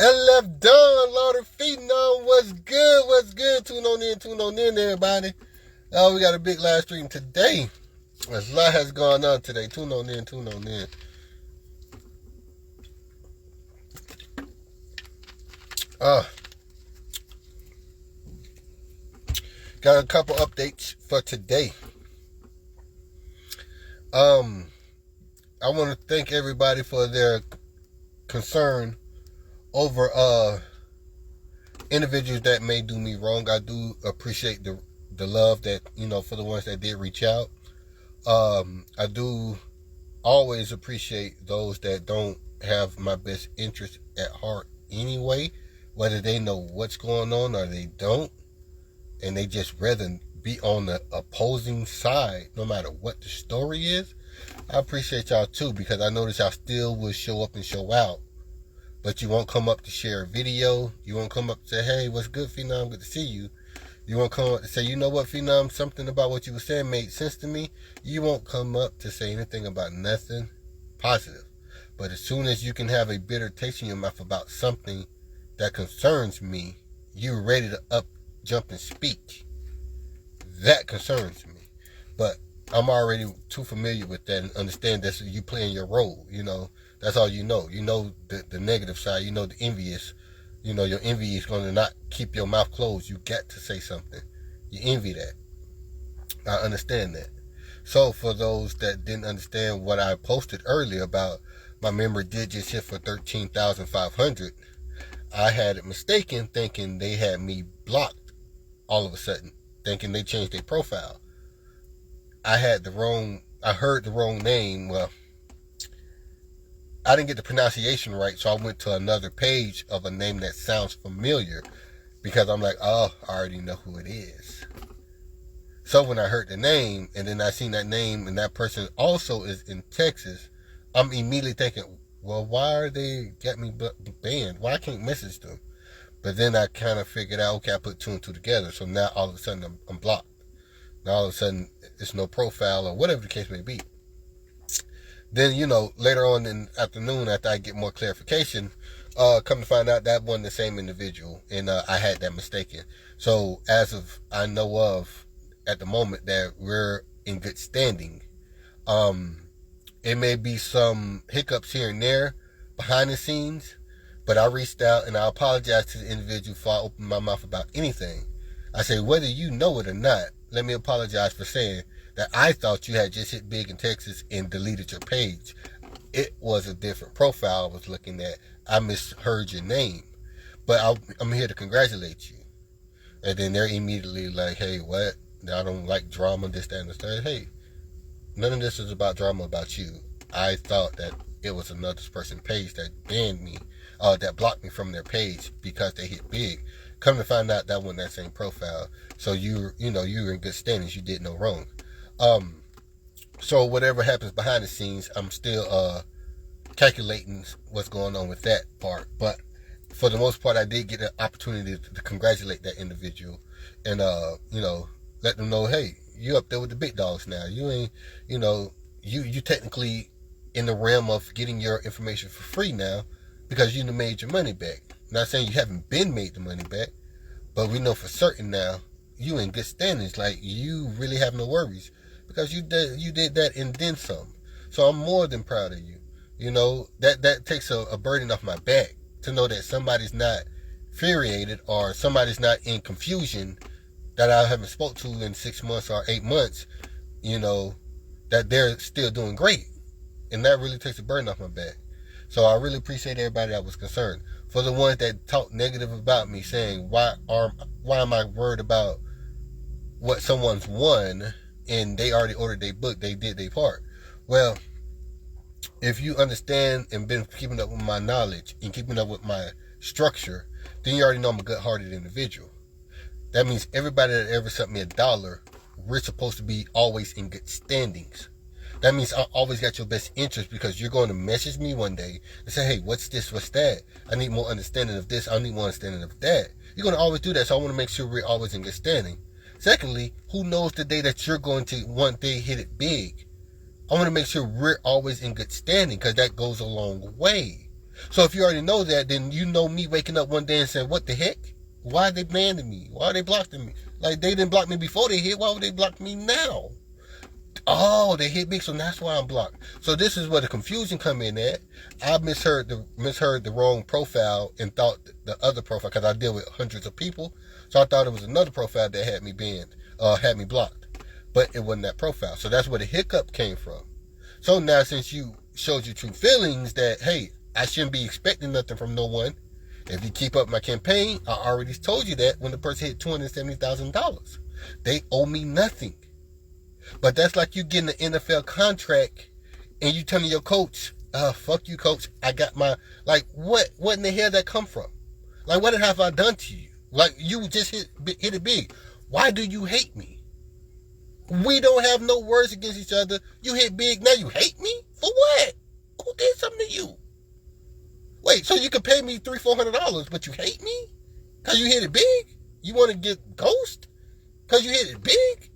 LF Don, Lord of Fenom, what's good? What's good? Tune on in, everybody. Oh, we got a big live stream today. A lot has gone on today. Tune on in. Got a couple updates for today. I want to thank everybody for their concern over individuals that may do me wrong. I do appreciate the love that, for the ones that did reach out. I do always appreciate those that don't have my best interest at heart anyway, whether they know what's going on or they don't, and they just rather be on the opposing side no matter what the story is. I appreciate y'all too, because I notice y'all still will show up and show out, but you won't come up to share a video. You won't come up to say, hey, what's good, Fenom? Good to see you. You won't come up to say, you know what, Fenom, something about what you were saying made sense to me. You won't come up to say anything about nothing positive. But as soon as you can have a bitter taste in your mouth about something that concerns me, you're ready to up, jump, and speak. That concerns me. But I'm already too familiar with that and understand that you playing your role. That's all you know. You know the negative side. You know the envious. Your envy is going to not keep your mouth closed. You got to say something. You envy that. I understand that. So for those that didn't understand what I posted earlier about my member did just hit for 13,500, I had it mistaken, thinking they had me blocked all of a sudden, thinking they changed their profile. I heard the wrong name. Well, I didn't get the pronunciation right, so I went to another page of a name that sounds familiar, because I'm like, oh, I already know who it is. So when I heard the name, and then I seen that name, and that person also is in Texas, I'm immediately thinking, well, why are they got me banned? Why I can't message them? But then I kind of figured out, okay, I put two and two together, so now all of a sudden I'm blocked. Now all of a sudden it's no profile or whatever the case may be. Then, later on in the afternoon, after I get more clarification, come to find out that wasn't the same individual, and I had that mistaken. So as of I know of at the moment that we're in good standing. It may be some hiccups here and there behind the scenes, but I reached out and I apologize to the individual before I open my mouth about anything. I say, whether you know it or not, let me apologize for saying that I thought you had just hit big in Texas and deleted your page. It was a different profile I was looking at. I misheard your name, but I'm here to congratulate you. And then they're immediately like, hey, what? I don't like drama, this, that, and the third. Hey, none of this is about drama about you. I thought that it was another person's page that banned me, that blocked me from their page because they hit big. Come to find out that wasn't that same profile. So you were in good standings. You did no wrong. So whatever happens behind the scenes, I'm still calculating what's going on with that part. But for the most part, I did get an opportunity to congratulate that individual and let them know, hey, you up there with the big dogs now. You ain't, you technically in the realm of getting your information for free now, because you done made your money back. Not saying you haven't been made the money back, but we know for certain now you in good standings. Like, you really have no worries, because you did that and then some. So I'm more than proud of you. That takes a burden off my back to know that somebody's not infuriated or somebody's not in confusion that I haven't spoke to in 6 months or 8 months, that they're still doing great. And that really takes a burden off my back. So I really appreciate everybody that was concerned. For the ones that talk negative about me, saying, why am I worried about what someone's won and they already ordered their book, they did their part. Well, if you understand and been keeping up with my knowledge and keeping up with my structure, then you already know I'm a good-hearted individual. That means everybody that ever sent me $1, we're supposed to be always in good standings. That means I always got your best interest, because you're going to message me one day and say, hey, what's this, what's that? I need more understanding of this, I need more understanding of that. You're going to always do that, so I want to make sure we're always in good standing. Secondly, who knows the day that you're going to one day hit it big? I want to make sure we're always in good standing, because that goes a long way. So if you already know that, then you know me waking up one day and saying, what the heck? Why are they banning me? Why are they blocking me? Like, they didn't block me before they hit. Why would they block me now? Oh, they hit big, so that's why I'm blocked. So this is where the confusion come in at. I misheard the wrong profile and thought the other profile, because I deal with hundreds of people. So I thought it was another profile that had me banned, had me blocked. But it wasn't that profile. So that's where the hiccup came from. So now, since you showed your true feelings that, hey, I shouldn't be expecting nothing from no one. If you keep up my campaign, I already told you that when the person hit $270,000. They owe me nothing. But that's like you getting an NFL contract and you telling your coach, fuck you, coach, I got my, like, what in the hell that come from? Like, what have I done to you? Like, you just hit it big. Why do you hate me? We don't have no words against each other. You hit big, now you hate me? For what? Who did something to you? Wait, so you can pay me $300-$400, but you hate me? Because you hit it big? You want to get ghost? Because you hit it big?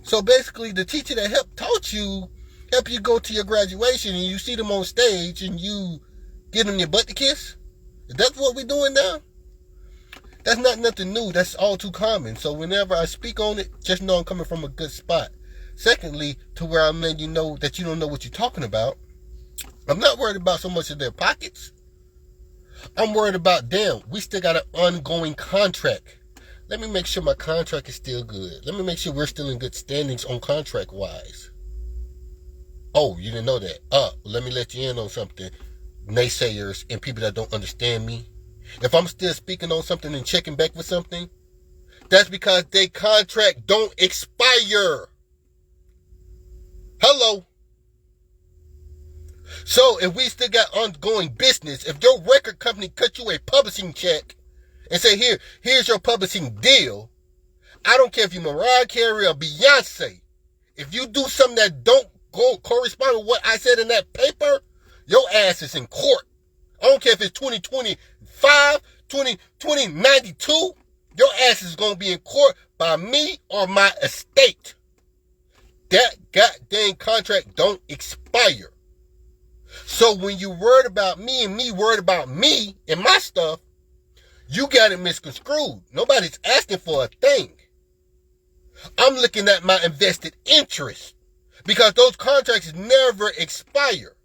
So basically, the teacher that helped you go to your graduation, and you see them on stage, and you give them your butt to kiss? That's what we're doing now? That's not nothing new. That's all too common. So whenever I speak on it, just know I'm coming from a good spot. Secondly, to where I'm letting you know that you don't know what you're talking about. I'm not worried about so much of their pockets. I'm worried about them. We still got an ongoing contract. Let me make sure my contract is still good. Let me make sure we're still in good standings on contract-wise. Oh, you didn't know that? Let me let you in on something. Naysayers and people that don't understand me. If I'm still speaking on something and checking back with something, that's because their contract don't expire. Hello. So if we still got ongoing business, if your record company cut you a publishing check and say, here's your publishing deal, I don't care if you're Mariah Carey or Beyonce. If you do something that don't correspond with what I said in that paper, your ass is in court. I don't care if it's 2025, 2092, your ass is going to be in court by me or my estate. That goddamn contract don't expire. So when you worried about me and me worried about me and my stuff, you got it misconstrued. Nobody's asking for a thing. I'm looking at my invested interest because those contracts never expire.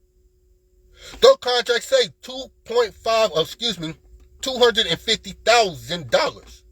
Those contracts say $250,000.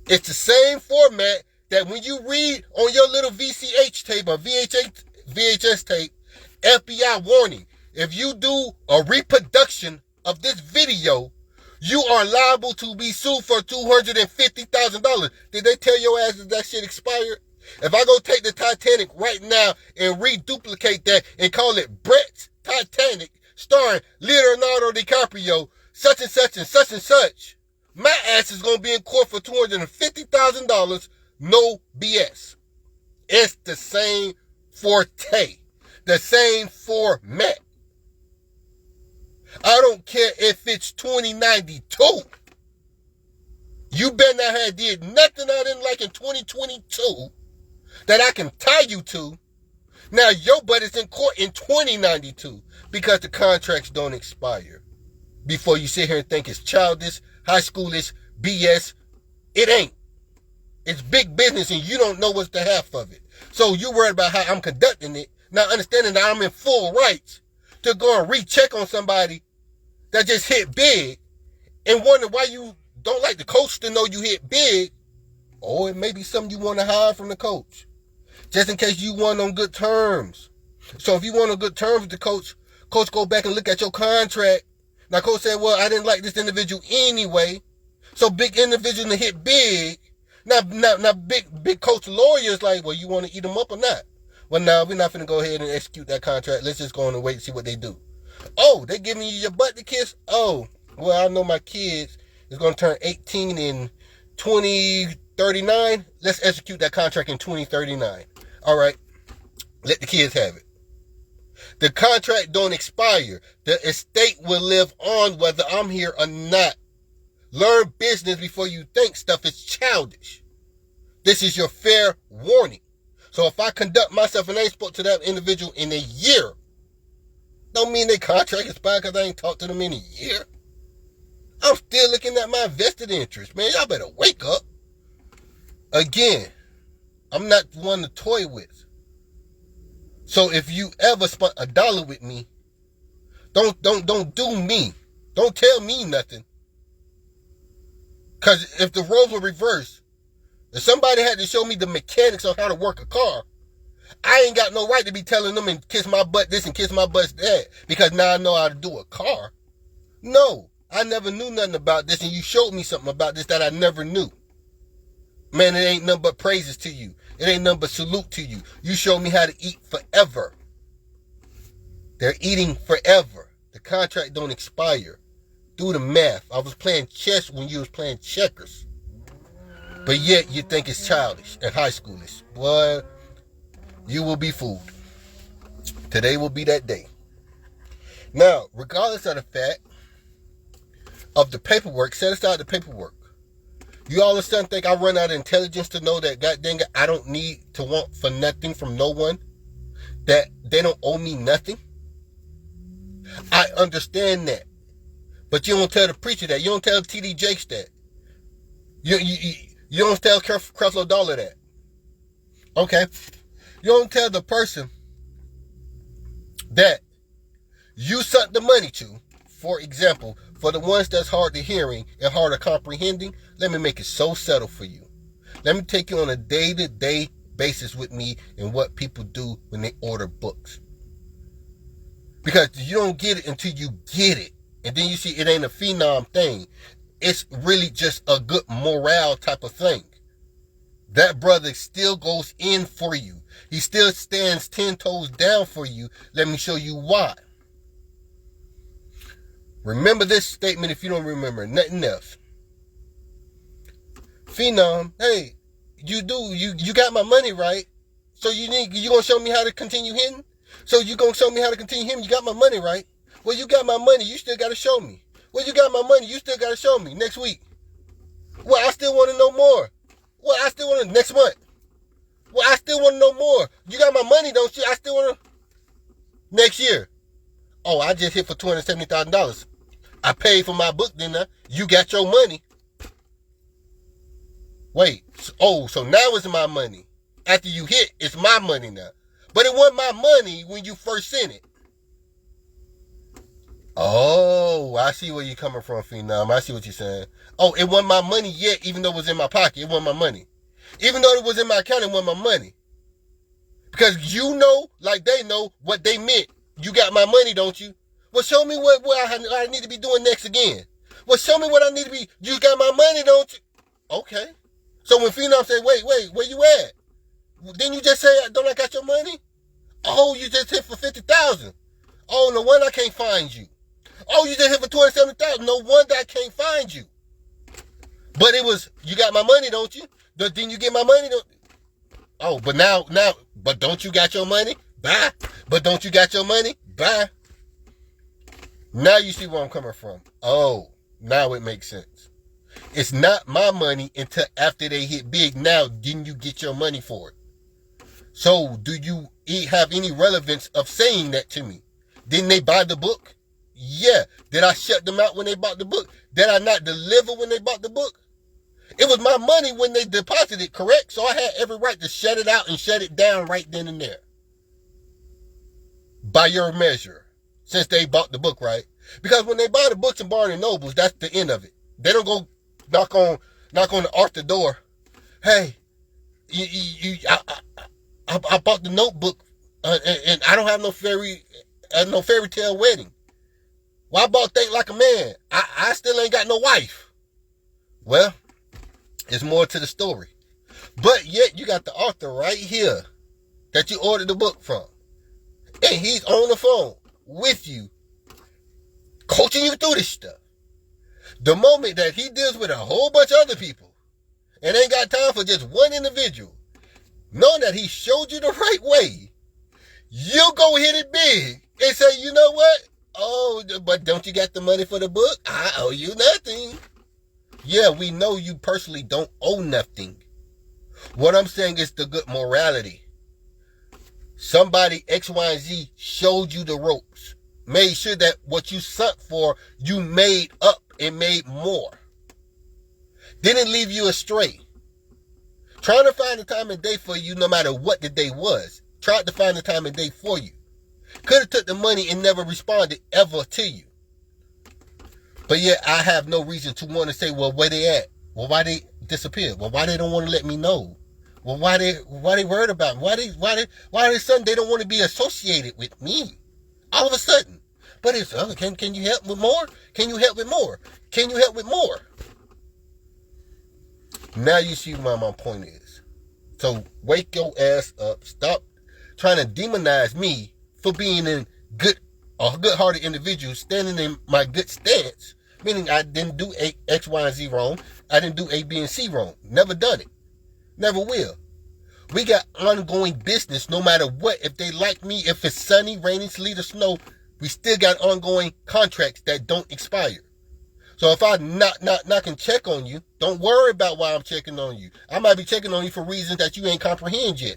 It's the same format that when you read on your little VCH tape or VHS tape, FBI warning, if you do a reproduction of this video, you are liable to be sued for $250,000. Did they tell your ass that shit expired? If I go take the Titanic right now and reduplicate that and call it Brett's Titanic, starring Leonardo DiCaprio, such and such and such and such, my ass is going to be in court for $250,000, no BS. It's the same forte, the same format. I don't care if it's 2092. You better not have did nothing I didn't like in 2022 that I can tie you to. Now your butt is in court in 2092 because the contracts don't expire. Before you sit here and think it's childish, high schoolish, BS, it ain't. It's big business and you don't know what's the half of it. So you worried about how I'm conducting it, not understanding that I'm in full rights to go and recheck on somebody that just hit big and wonder why you don't like the coach to know you hit big. Or it may be something you want to hide from the coach, just in case you want on good terms. So if you want on good terms with the coach go back and look at your contract. Now coach said, well, I didn't like this individual anyway. So big individual to hit big. Now big coach lawyers like, well, you want to eat them up or not? Well, now we're not going to go ahead and execute that contract. Let's just go on and wait and see what they do. Oh, they giving you your butt to kiss? Oh, well, I know my kids is going to turn 18 in 2039. Let's execute that contract in 2039. All right, let the kids have it. The contract don't expire. The estate will live on whether I'm here or not. Learn business before you think stuff is childish. This is your fair warning. So if I conduct myself and ain't spoke to that individual in a year, Don't mean their contract expired because I ain't talked to them in a year. I'm still looking at my vested interest, man. Y'all better wake up. Again, I'm not one to toy with. So if you ever spent $1 with me, don't do me. Don't tell me nothing. Because if the roles were reversed, if somebody had to show me the mechanics on how to work a car, I ain't got no right to be telling them and kiss my butt this and kiss my butt that because now I know how to do a car. No, I never knew nothing about this and you showed me something about this that I never knew. Man, it ain't nothing but praises to you. It ain't nothing but salute to you. You showed me how to eat forever. They're eating forever. The contract don't expire. Do the math. I was playing chess when you was playing checkers. But yet you think it's childish and high schoolish. Boy, you will be fooled. Today will be that day. Now, regardless of the fact of the paperwork, set aside the paperwork. You all of a sudden think I run out of intelligence to know that god dang it, I don't need to want for nothing from no one? That they don't owe me nothing? I understand that. But you don't tell the preacher that. You don't tell T.D. Jakes that. You don't tell Creflo Dollar that. Okay? You don't tell the person that you sent the money to. For example, for the ones that's hard to hearing and hard to comprehending, let me make it so subtle for you. Let me take you on a day-to-day basis with me in what people do when they order books. Because you don't get it until you get it. And then you see it ain't a Fenom thing. It's really just a good morale type of thing. That brother still goes in for you. He still stands 10 toes down for you. Let me show you why. Remember this statement if you don't remember nothing else. Fenom, hey, you got my money, right? So you gonna show me how to continue hitting? So you gonna show me how to continue hitting? You got my money, right? Well, you got my money, you still gotta show me. Well, you got my money, you still gotta show me next week. Well, I still wanna know more. Well, I still wanna next month. Well, I still wanna know more. You got my money, don't you? I still wanna next year. Oh, I just hit for $270,000. I paid for my book, didn't I? You got your money. Wait, so now it's my money. After you hit, it's my money now. But it wasn't my money when you first sent it. Oh, I see where you're coming from, Fenom. I see what you're saying. Oh, it wasn't my money yet, even though it was in my pocket. It wasn't my money. Even though it was in my account, it wasn't my money. Because you know, like they know, what they meant. You got my money, don't you? Well, show me what I need to be doing next again. Well, show me what I need to be. You got my money, don't you? Okay. So when Fenom said, wait, where you at? Didn't you just say, don't I got your money? Oh, you just hit for 50,000. Oh, no wonder I can't find you. Oh, you just hit for 270,000. No wonder I can't find you. But it was, you got my money, don't you? Didn't you get my money? Oh, but now, but don't you got your money? Bye. But don't you got your money? Bye. Now you see where I'm coming from. Oh, now it makes sense. It's not my money until after they hit big. Now, didn't you get your money for it? So, do you have any relevance of saying that to me? Didn't they buy the book? Yeah. Did I shut them out when they bought the book? Did I not deliver when they bought the book? It was my money when they deposited, correct? So I had every right to shut it out and shut it down right then and there. By your measure. Since they bought the book, right? Because when they buy the books in Barnes and Nobles, that's the end of it. They don't go knock on the Arthur door. Hey, I bought the notebook and I don't have no fairy tale wedding. Well, I bought Think Like a Man. I still ain't got no wife. Well, there's more to the story. But yet you got the author right here that you ordered the book from. And he's on the phone with you, coaching you through this stuff. The moment that he deals with a whole bunch of other people and ain't got time for just one individual, knowing that he showed you the right way, you go hit it big and say, you know what? Oh, but don't you got the money for the book? I owe you nothing. Yeah, we know you personally don't owe nothing. What I'm saying is the good morality. Somebody X, Y, and Z showed you the ropes. made sure that what you sunk for, you made up and made more. Didn't leave you astray. Trying to find a time and day for you no matter what the day was. Tried to find a time and day for you. Could have took the money and never responded ever to you. But yet I have no reason to want to say, well, where they at? Well, why they disappeared? Well, why they don't want to let me know? Well, why they worried about me? Why they sudden they don't want to be associated with me? All of a sudden. But it's, can you help with more? Can you help with more? Can you help with more? Now you see where my point is. So wake your ass up. Stop trying to demonize me for being a good-hearted individual, standing in my good stance, meaning I didn't do X, Y, and Z wrong. I didn't do A, B, and C wrong. Never done it. Never will. We got ongoing business no matter what. If they like me, if it's sunny, rainy, sleet, or snow, we still got ongoing contracts that don't expire. So if I knock and check on you, don't worry about why I'm checking on you. I might be checking on you for reasons that you ain't comprehend yet.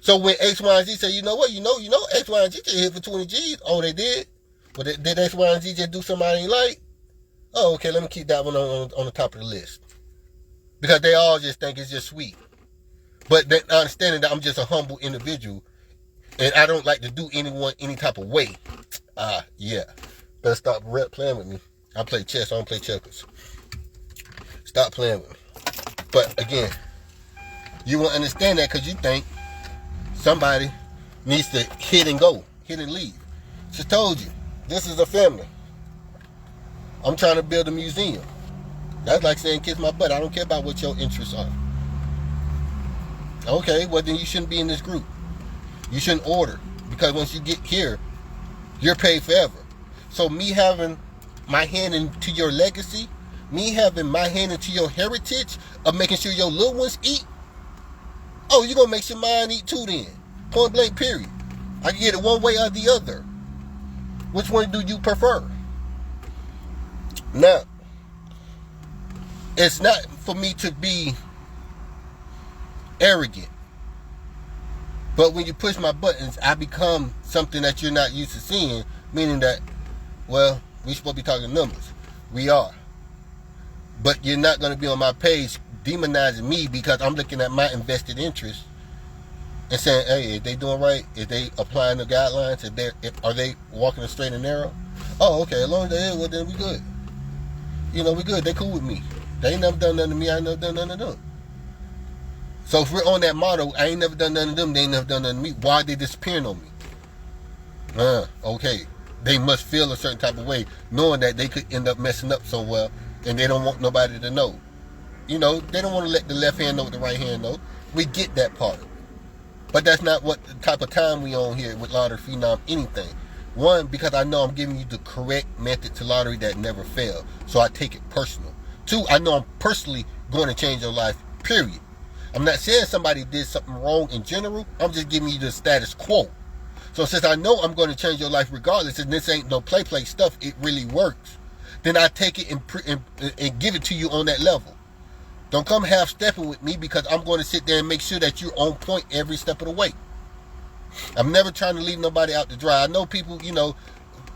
So when X, Y, and Z say, you know what, you know, X, Y, and Z just hit for 20 G's. Oh, they did? Well, did X, Y, and Z just do something I ain't like? Oh, okay, let me keep that one on the top of the list. Because they all just think it's just sweet. But they understanding that I'm just a humble individual and I don't like to do anyone any type of way. Yeah. Better stop playing with me. I play chess, I don't play checkers. Stop playing with me. But again, you won't understand that because you think somebody needs to hit and go, hit and leave. Just told you, this is a family. I'm trying to build a museum. That's like saying kiss my butt. I don't care about what your interests are. Okay, well then you shouldn't be in this group. You shouldn't order. Because once you get here, you're paid forever. So me having my hand into your legacy, me having my hand into your heritage of making sure your little ones eat, oh, you're going to make sure mine eat too then. Point blank, period. I can get it one way or the other. Which one do you prefer? Now, it's not for me to be arrogant. But when you push my buttons, I become something that you're not used to seeing. Meaning that, well, we're supposed to be talking numbers. We are. But you're not going to be on my page demonizing me because I'm looking at my invested interest and saying, hey, is they doing right? Is they applying the guidelines? Are they walking a straight and narrow? Oh, okay. As long as they is, well, then we good. You know, we good. They cool with me. They ain't never done nothing to me. I ain't never done nothing to them. So if we're on that motto, I ain't never done nothing to them, they ain't never done nothing to me, why are they disappearing on me? Okay. They must feel a certain type of way, knowing that they could end up messing up so well, and they don't want nobody to know. You know, they don't want to let the left hand know what the right hand know. We get that part. But that's not what the type of time we on here with Lottery Fenom anything. One, because I know I'm giving you the correct method to lottery that never failed, so I take it personal. Two, I know I'm personally going to change your life, period. I'm not saying somebody did something wrong in general. I'm just giving you the status quo. So since I know I'm going to change your life regardless, and this ain't no play stuff, it really works, then I take it and give it to you on that level. Don't come half-stepping with me because I'm going to sit there and make sure that you're on point every step of the way. I'm never trying to leave nobody out to dry. I know people, you know,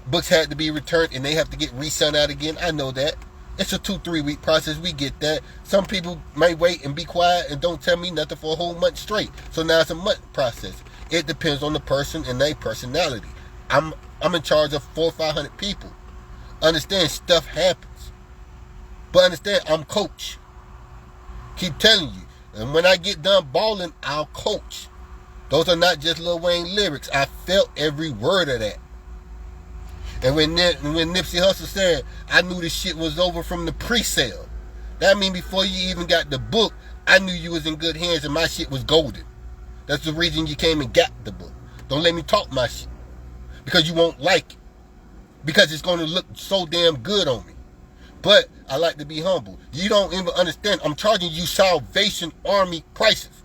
books had to be returned and they have to get re-sent out again. I know that. It's a 2-3 week process. We get that. Some people may wait and be quiet and don't tell me nothing for a whole month straight. So now it's a month process. It depends on the person and their personality. I'm in charge of 400 or 500 people. Understand, stuff happens. But understand, I'm coach. Keep telling you. And when I get done balling, I'll coach. Those are not just Lil Wayne lyrics. I felt every word of that. And when Nipsey Hussle said, I knew this shit was over from the pre-sale. That means before you even got the book, I knew you was in good hands and my shit was golden. That's the reason you came and got the book. Don't let me talk my shit. Because you won't like it. Because it's going to look so damn good on me. But I like to be humble. You don't even understand. I'm charging you Salvation Army prices.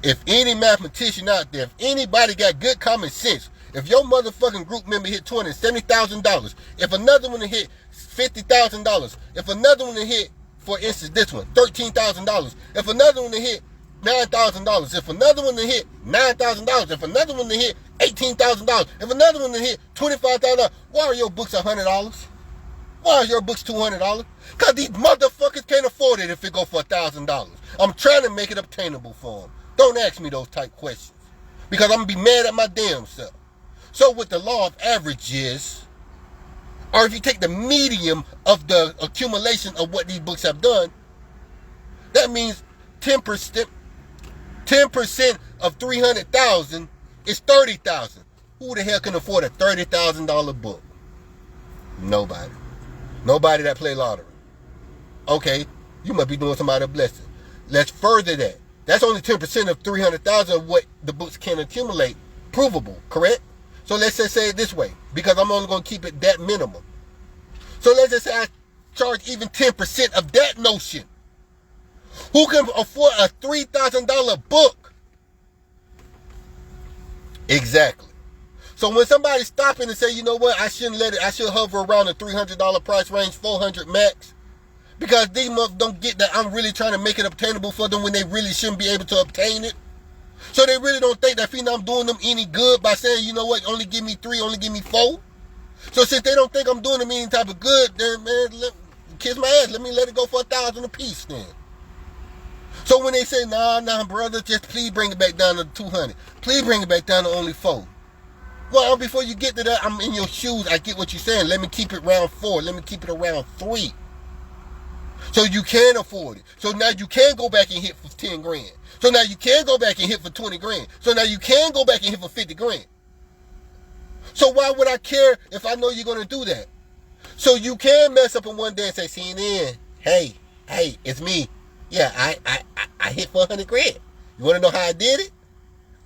If any mathematician out there, if anybody got good common sense, if your motherfucking group member hit $270,000, if another one hit $50,000, if another one hit, for instance, this one, $13,000, if another one hit $9,000. If another one to hit $9,000, if another one to hit $18,000, if another one to hit $25,000, why are your books $100? Why are your books $200? Because these motherfuckers can't afford it if it go for $1,000. I'm trying to make it obtainable for them. Don't ask me those type questions, because I'm going to be mad at my damn self. So with the law of averages, or if you take the medium of the accumulation of what these books have done, that means 10% of 300,000 is 30,000. Who the hell can afford a $30,000 book? Nobody. Nobody that play lottery. Okay, you must be doing somebody a blessing. Let's further that. That's only 10% of 300,000 of what the books can accumulate. Provable, correct? So let's just say it this way, because I'm only going to keep it that minimum. So let's just say I charge even 10% of that notion. Who can afford a $3,000 book? Exactly. So when somebody stopping and say, you know what, I shouldn't let it, I should hover around the $300 price range, $400 max, because these motherfuckers don't get that I'm really trying to make it obtainable for them when they really shouldn't be able to obtain it. So they really don't think that Fenom doing them any good by saying, you know what, only give me 3, only give me 4. So since they don't think I'm doing them any type of good, then man, kiss my ass, let me let it go for 1,000 a piece then. So when they say, nah, brother, just please bring it back down to 200. Please bring it back down to only 4. Well, before you get to that, I'm in your shoes. I get what you're saying. Let me keep it around 4. Let me keep it around 3. So you can afford it. So now you can go back and hit for 10 grand. So now you can go back and hit for 20 grand. So now you can go back and hit for 50 grand. So why would I care if I know you're going to do that? So you can mess up in one day and say, CNN, hey, it's me. Yeah, I hit for 100 grand. You want to know how I did it?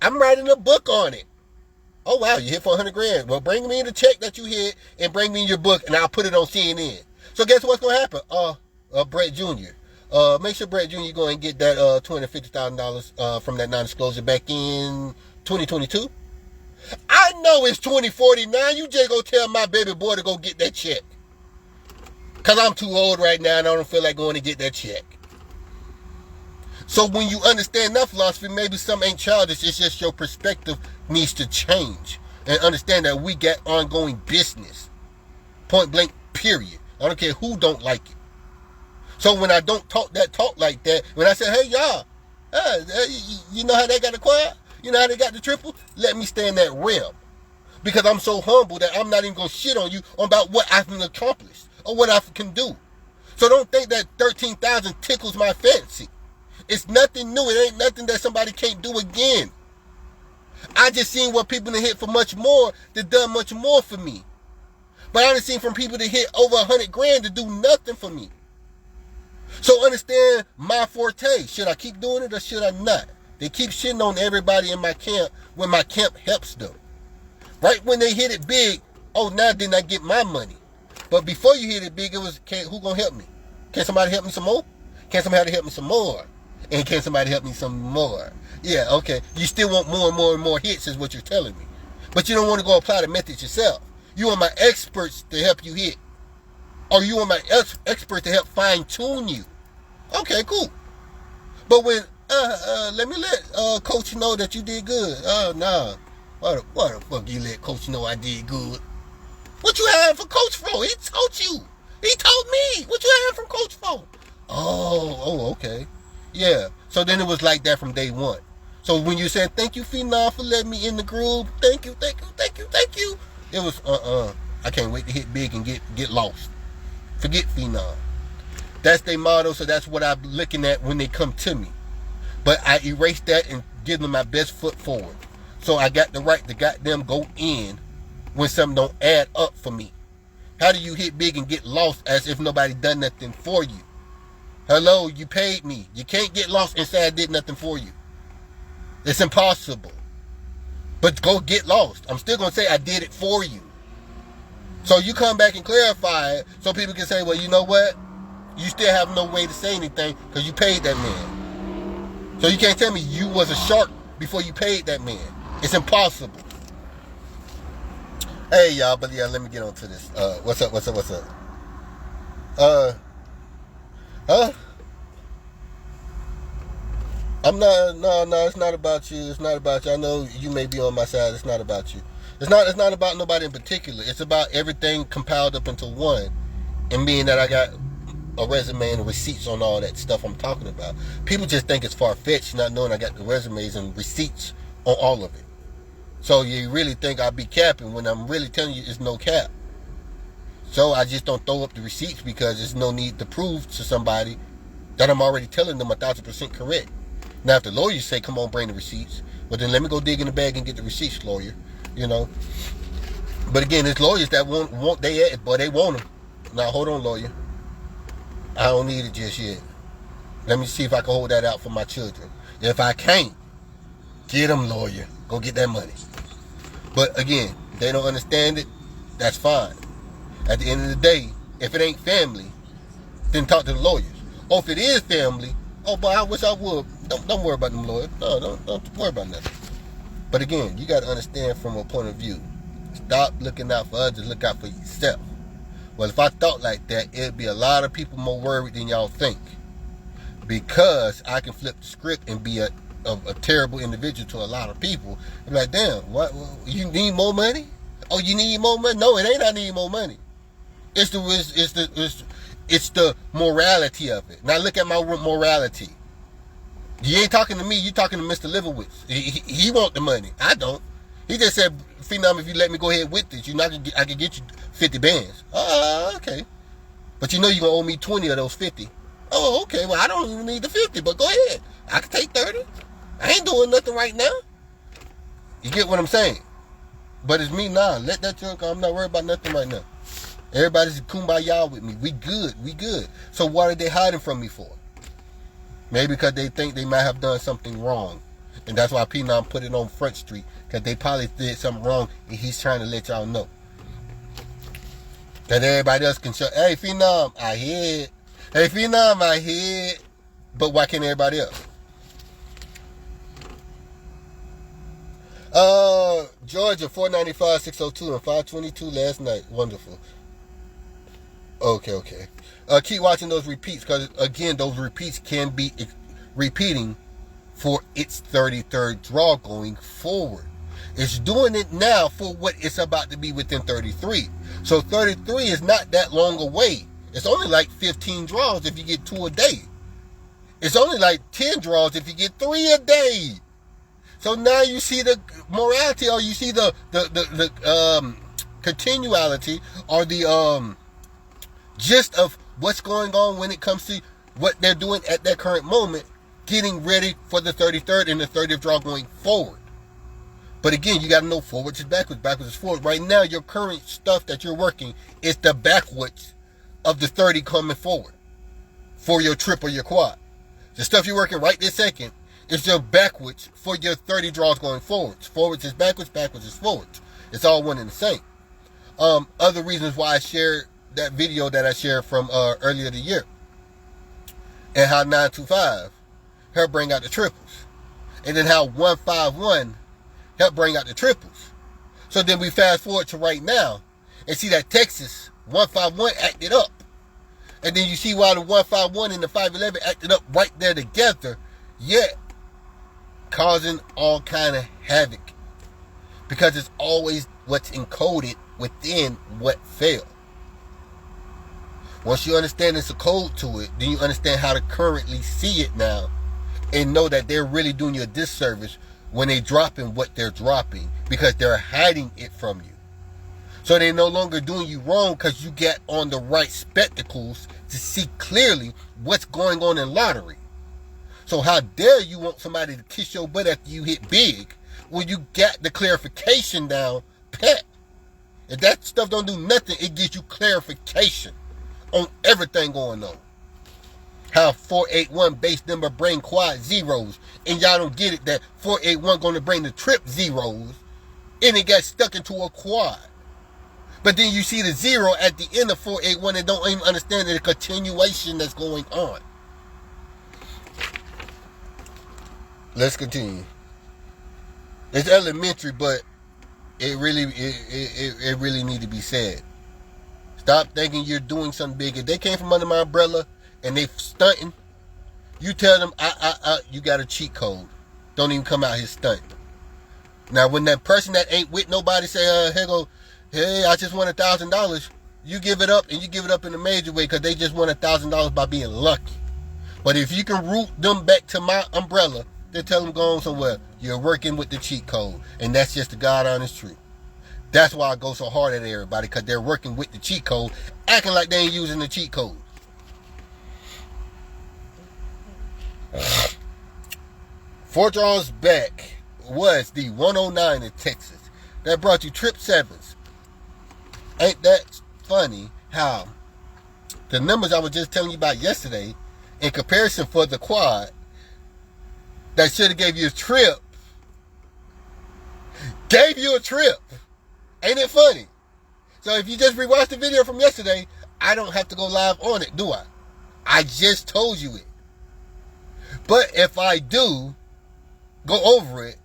I'm writing a book on it. Oh, wow, you hit for 100 grand. Well, bring me the check that you hit and bring me your book, and I'll put it on CNN. So guess what's going to happen? Brett Jr. Make sure Brett Jr. go and get that $250,000 from that non-disclosure back in 2022. I know it's 2049. You just go tell my baby boy to go get that check. Because I'm too old right now and I don't feel like going to get that check. So when you understand that philosophy, maybe some ain't childish. It's just your perspective needs to change. And understand that we got ongoing business. Point blank, period. I don't care who don't like it. So when I don't talk like that, when I say, hey, y'all, you know how they got the quad? You know how they got the triple? Let me stay in that realm. Because I'm so humble that I'm not even going to shit on you about what I can accomplish or what I can do. So don't think that 13,000 tickles my fancy. It's nothing new. It ain't nothing that somebody can't do again. I just seen what people that hit for much more that done much more for me. But I done seen from people that hit over 100 grand to do nothing for me. So understand my forte. Should I keep doing it or should I not? They keep shitting on everybody in my camp when my camp helps them. Right when they hit it big, oh, now didn't I get my money? But before you hit it big, it was, who gonna help me? Can somebody help me some more? Can somebody help me some more? And can somebody help me some more? Yeah, okay. You still want more and more and more hits is what you're telling me. But you don't want to go apply the method yourself. You want my experts to help you hit. Or you want my experts to help fine tune you. Okay, cool. But when, let me let coach know that you did good. Oh, no. Why the fuck you let coach know I did good? What you have for coach for? He told you. He told me. What you have from coach for? Oh, okay. Yeah. So then it was like that from day one. So when you said, thank you, Fenom, for letting me in the groove. Thank you. It was, I can't wait to hit big and get lost. Forget Fenom. That's their motto, so that's what I'm looking at when they come to me. But I erase that and give them my best foot forward. So I got the right to goddamn go in when something don't add up for me. How do you hit big and get lost as if nobody done nothing for you? Hello, you paid me. You can't get lost and say I did nothing for you. It's impossible. But go get lost. I'm still going to say I did it for you. So you come back and clarify it so people can say, well, you know what? You still have no way to say anything because you paid that man. So you can't tell me you was a shark before you paid that man. It's impossible. Hey, y'all, but yeah, let me get on to this. What's up? I'm not. No. It's not about you. It's not about you. I know you may be on my side. It's not about you. It's not. It's not about nobody in particular. It's about everything compiled up into one, and being that I got a resume and receipts on all that stuff I'm talking about. People just think it's far fetched, not knowing I got the resumes and receipts on all of it. So you really think I'll be capping when I'm really telling you it's no cap. So I just don't throw up the receipts because there's no need to prove to somebody that I'm already telling them 1,000% correct. Now, if the lawyers say, come on, bring the receipts, well, then let me go dig in the bag and get the receipts, lawyer. You know. But again, it's lawyers that want they but they want them. Now, hold on, lawyer. I don't need it just yet. Let me see if I can hold that out for my children. If I can't, get them, lawyer. Go get that money. But again, they don't understand it. That's fine. At the end of the day, if it ain't family, then talk to the lawyers. Or if it is family, oh, boy, I wish I would. Don't worry about them lawyers. No, don't worry about nothing. But again, you got to understand from a point of view. Stop looking out for others. Look out for yourself. Well, if I thought like that, it'd be a lot of people more worried than y'all think. Because I can flip the script and be a terrible individual to a lot of people. I'm like, damn, what? You need more money? Oh, you need more money? No, it ain't I need more money. It's the morality of it. Now look at my morality. You ain't talking to me. You talking to Mr. Livowitz. He want the money. I don't. He just said, Fenom, if you let me go ahead with this, I can get you 50 bands. Okay. But you know you're going to owe me 20 of those 50. Oh, okay. Well, I don't even need the 50, but go ahead. I can take 30. I ain't doing nothing right now. You get what I'm saying? But it's me now. Let that junk. I'm not worried about nothing right now. Everybody's kumbaya with me. We good. So what are they hiding from me for? Maybe because they think they might have done something wrong. And that's why Fenom put it on Front Street. Because they probably did something wrong and he's trying to let y'all know. That everybody else can show, hey, Fenom, I hear it. Hey, Fenom, I hear it. But why can't everybody else? Georgia, 495, 602, and 522 last night. Wonderful. Okay. Keep watching those repeats because, again, those repeats can be repeating for its 33rd draw going forward. It's doing it now for what it's about to be within 33. So 33 is not that long away. It's only like 15 draws if you get 2 a day. It's only like 10 draws if you get 3 a day. So now you see the morality, or you see the continuality, or the gist of what's going on when it comes to what they're doing at that current moment, getting ready for the 33rd and the 30th draw going forward. But again, you got to know forwards is backwards, backwards is forward. Right now, your current stuff that you're working is the backwards of the 30 coming forward for your trip or your quad. The stuff you're working right this second is your backwards for your 30 draws going forwards. Forwards is backwards, backwards is forwards. It's all one and the same. Other reasons why I shared that video that I shared from earlier the year, and how 925 helped bring out the triples, and then how 151 helped bring out the triples. So then we fast forward to right now and see that Texas 151 acted up, and then you see why the 151 and the 511 acted up right there together, yet causing all kind of havoc, because it's always what's encoded within what failed. Once you understand there's a code to it, then you understand how to currently see it now and know that they're really doing you a disservice when they're dropping what they're dropping, because they're hiding it from you. So they're no longer doing you wrong because you get on the right spectacles to see clearly what's going on in lottery. So how dare you want somebody to kiss your butt after you hit big when you got the clarification down pat? If that stuff don't do nothing, it gives you clarification on everything going on. How 481 base number bring quad zeros, and y'all don't get it that 481 going to bring the trip zeros, and it got stuck into a quad. But then you see the 0 at the end of 481 and don't even understand the continuation that's going on. Let's continue. It's elementary, but it really need to be said. Stop thinking you're doing something big. If they came from under my umbrella and they stunting, You tell them, you got a cheat code. Don't even come out here stunt. Now, when that person that ain't with nobody say, hey, I just won $1,000, you give it up, and you give it up in a major way because they just won $1,000 by being lucky. But if you can root them back to my umbrella, they tell them go on somewhere. You're working with the cheat code, and that's just the God honest truth. That's why I go so hard at everybody, because they're working with the cheat code, acting like they ain't using the cheat code. Four draws back was the 109 in Texas. That brought you trip sevens. Ain't that funny how the numbers I was just telling you about yesterday, in comparison for the quad, that should have gave you a trip, gave you a trip. Ain't it funny? So if you just rewatch the video from yesterday, I don't have to go live on it, do I? I just told you it. But if I do go over it,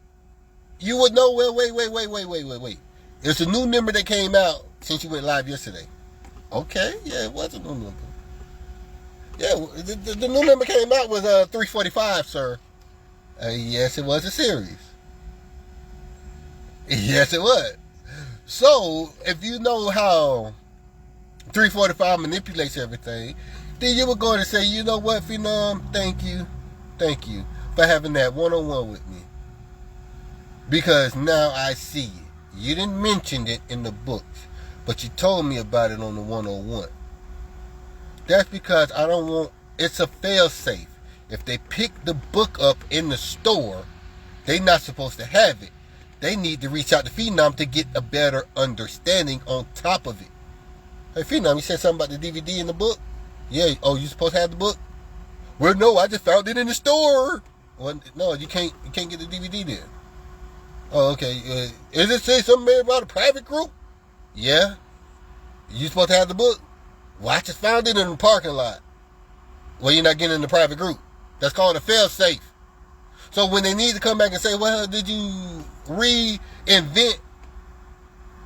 you would know, well, wait. It's a new number that came out since you went live yesterday. Okay, yeah, it was a new number. Yeah, the new number came out was 345, sir. Yes, it was a series. Yes, it was. So, if you know how 345 manipulates everything, then you would go and say, you know what, Fenom, thank you for having that one-on-one with me. Because now I see it. You didn't mention it in the books, but you told me about it on the 101. That's because I don't want, it's a fail-safe. If they pick the book up in the store, they're not supposed to have it. They need to reach out to Fenom to get a better understanding on top of it. Hey, Fenom, you said something about the DVD in the book? Yeah. Oh, you supposed to have the book? Well, no, I just found it in the store. Well, no, you can't get the DVD then. Oh, okay. Is it say something about a private group? Yeah. You supposed to have the book? Well, I just found it in the parking lot. Well, you're not getting in the private group. That's called a fail-safe. So when they need to come back and say, well, did you reinvent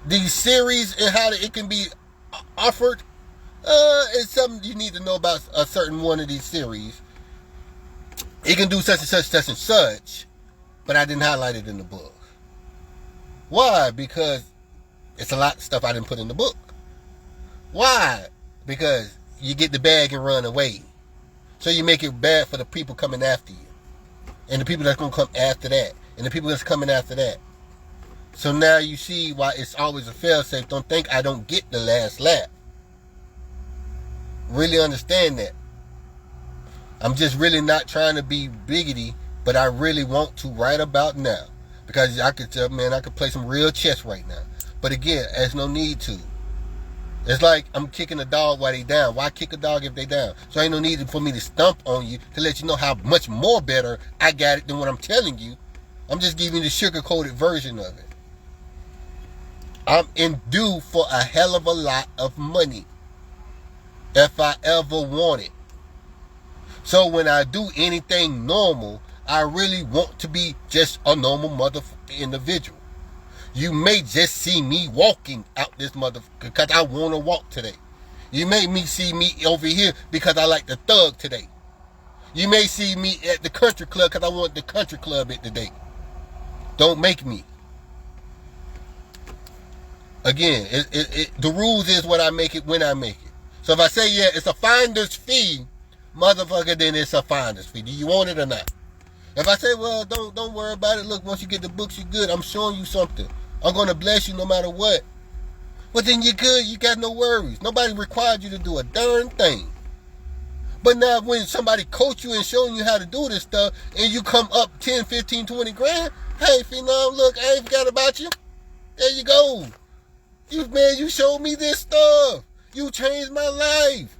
these series and how it can be offered? It's something you need to know about a certain one of these series. It can do such and such, but I didn't highlight it in the book. Why? Because it's a lot of stuff I didn't put in the book. Why? Because you get the bag and run away. So you make it bad for the people coming after you. And the people that's going to come after that. And the people that's coming after that. So now you see why it's always a fail-safe. Don't think I don't get the last lap. Really understand that. I'm just really not trying to be biggity, but I really want to right about now. Because I could tell, man, I could play some real chess right now. But again, there's no need to. It's like I'm kicking a dog while they down. Why kick a dog if they down? So ain't no need for me to stump on you to let you know how much more better I got it than what I'm telling you. I'm just giving you the sugar-coated version of it. I'm in due for a hell of a lot of money. If I ever want it. So when I do anything normal, I really want to be just a normal motherfucking individual. You may just see me walking out this motherfucker because I want to walk today. You may see me over here because I like the thug today. You may see me at the country club because I want the country club at today. Don't make me. Again, the rules is what I make it when I make it. So if I say, yeah, it's a finder's fee, motherfucker, then it's a finder's fee. Do you want it or not? If I say, well, don't worry about it. Look, once you get the books, you're good. I'm showing you something. I'm going to bless you no matter what. But then you're good. You got no worries. Nobody required you to do a darn thing. But now when somebody coach you and showing you how to do this stuff and you come up 10, 15, 20 grand, hey, Fenom, look, I ain't forgot about you. There you go. You showed me this stuff. You changed my life.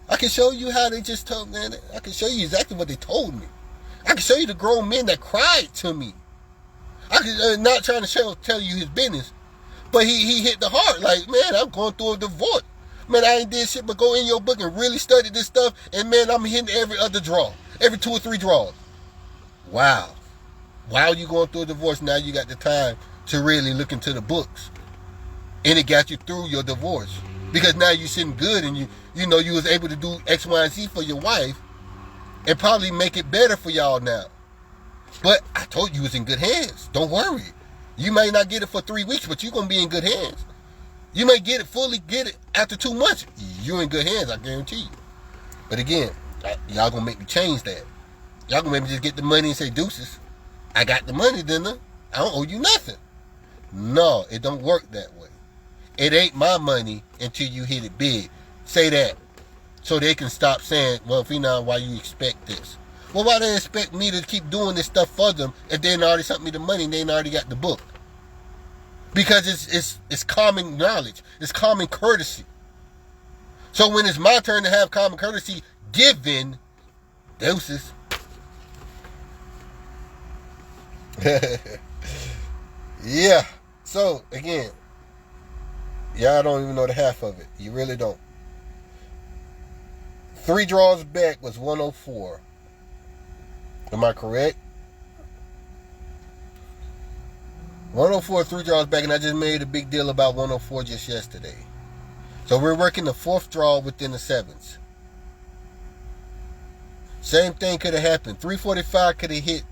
I can show you how they just told me. I can show you exactly what they told me. I can show you the grown men that cried to me. I can not trying to tell you his business, but he hit the heart. Like, man, I'm going through a divorce. Man, I ain't did shit but go in your book and really study this stuff. And man, I'm hitting every other draw, every 2 or 3 draws. Wow. While you going through a divorce, now you got the time to really look into the books, and it got you through your divorce because now you're sitting good and you know you was able to do X, Y, and Z for your wife. and probably make it better for y'all now. But I told you, you was in good hands. Don't worry. You may not get it for 3 weeks, but you're going to be in good hands. You may get it after 2 months. You're in good hands, I guarantee you. But again, y'all going to make me change that. Y'all going to make me just get the money and say, deuces. I got the money, didn't I? I don't owe you nothing. No, it don't work that way. It ain't my money until you hit it big. Say that. So they can stop saying, well, Fenom, why you expect this? Well, why they expect me to keep doing this stuff for them if they already sent me the money and they already got the book? Because it's common knowledge. It's common courtesy. So when it's my turn to have common courtesy given, deuces. Yeah. So, again, y'all don't even know the half of it. You really don't. 3 draws back was 104. Am I correct? 104, 3 draws back, and I just made a big deal about 104 just yesterday. So we're working the 4th draw within the 7s. Same thing could have happened. 345 could have hit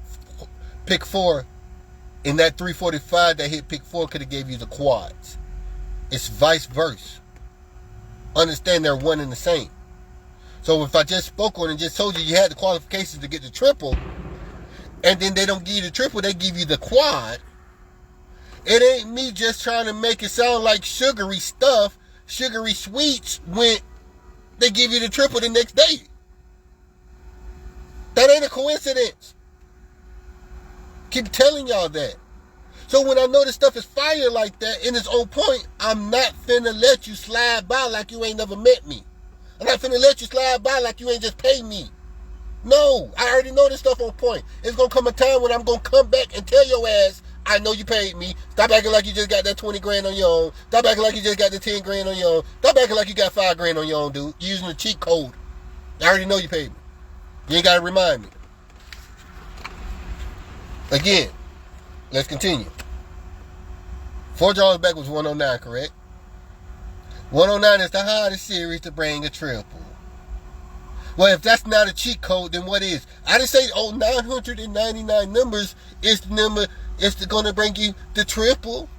pick 4, and that 345 that hit pick 4 could have gave you the quads. It's vice versa. Understand they're one and the same. So if I just spoke on and just told you had the qualifications to get the triple, and then they don't give you the triple, they give you the quad, it ain't me just trying to make it sound like sugary stuff, sugary sweets, when they give you the triple the next day. That ain't a coincidence. Keep telling y'all that. So when I know this stuff is fire like that and it's on point, I'm not finna let you slide by like you ain't never met me. I'm not finna let you slide by like you ain't just paid me. No, I already know this stuff on point. It's gonna come a time when I'm gonna come back and tell your ass, I know you paid me. Stop acting like you just got that 20 grand on your own. Stop acting like you just got the 10 grand on your own. Stop acting like you got 5 grand on your own, dude. You're using the cheat code. I already know you paid me. You ain't gotta remind me. Again, let's continue. 4 draws back was 109, correct? 109 is the hardest series to bring a triple. Well, if that's not a cheat code, then what is? I didn't say, 999 numbers is the number, it's going to bring you the triple.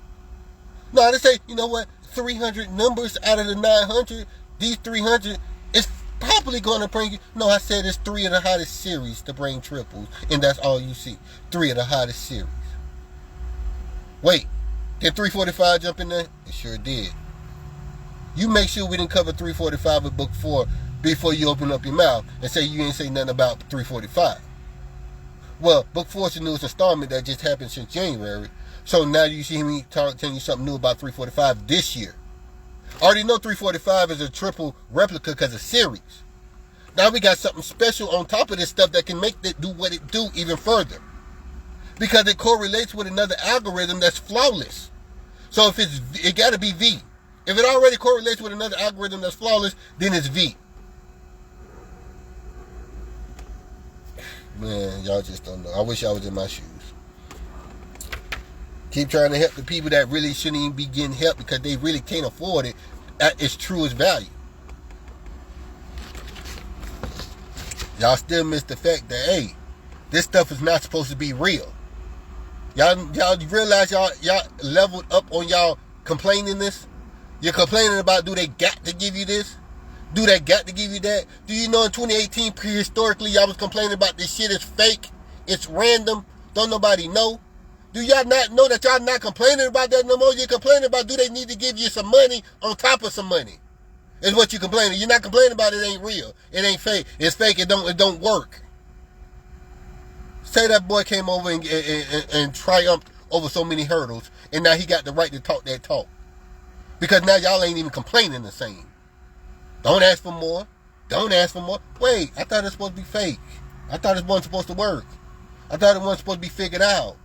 No, I didn't say, you know what, 300 numbers out of the 900, these 300 is probably going to bring you. No, I said it's 3 of the hottest series to bring triples, and that's all you see. 3 of the hottest series. Wait, did 345 jump in there? It sure did. You make sure we didn't cover 345 with book 4 before you open up your mouth and say you ain't say nothing about 345. Well, book 4 is the newest installment that just happened since January. So now you see me telling you something new about 345 this year. I already know 345 is a triple replica because of series. Now we got something special on top of this stuff that can make it do what it do even further. Because it correlates with another algorithm that's flawless. So if it got to be V. If it already correlates with another algorithm that's flawless, then it's V. Man, y'all just don't know. I wish I was in my shoes. Keep trying to help the people that really shouldn't even be getting help because they really can't afford it at its truest value. Y'all still miss the fact that, hey, this stuff is not supposed to be real. Y'all realize y'all leveled up on y'all complaining this? You're complaining about, do they got to give you this? Do they got to give you that? Do you know in 2018, prehistorically, y'all was complaining about this shit is fake? It's random. Don't nobody know? Do y'all not know that y'all not complaining about that no more? You're complaining about, do they need to give you some money on top of some money? Is what you're complaining. You're not complaining about it ain't real. It ain't fake. It's fake. It don't work. Say that boy came over and triumphed over so many hurdles, and now he got the right to talk that talk. Because now y'all ain't even complaining the same. Don't ask for more. Don't ask for more. Wait, I thought it was supposed to be fake. I thought it wasn't supposed to work. I thought it wasn't supposed to be figured out.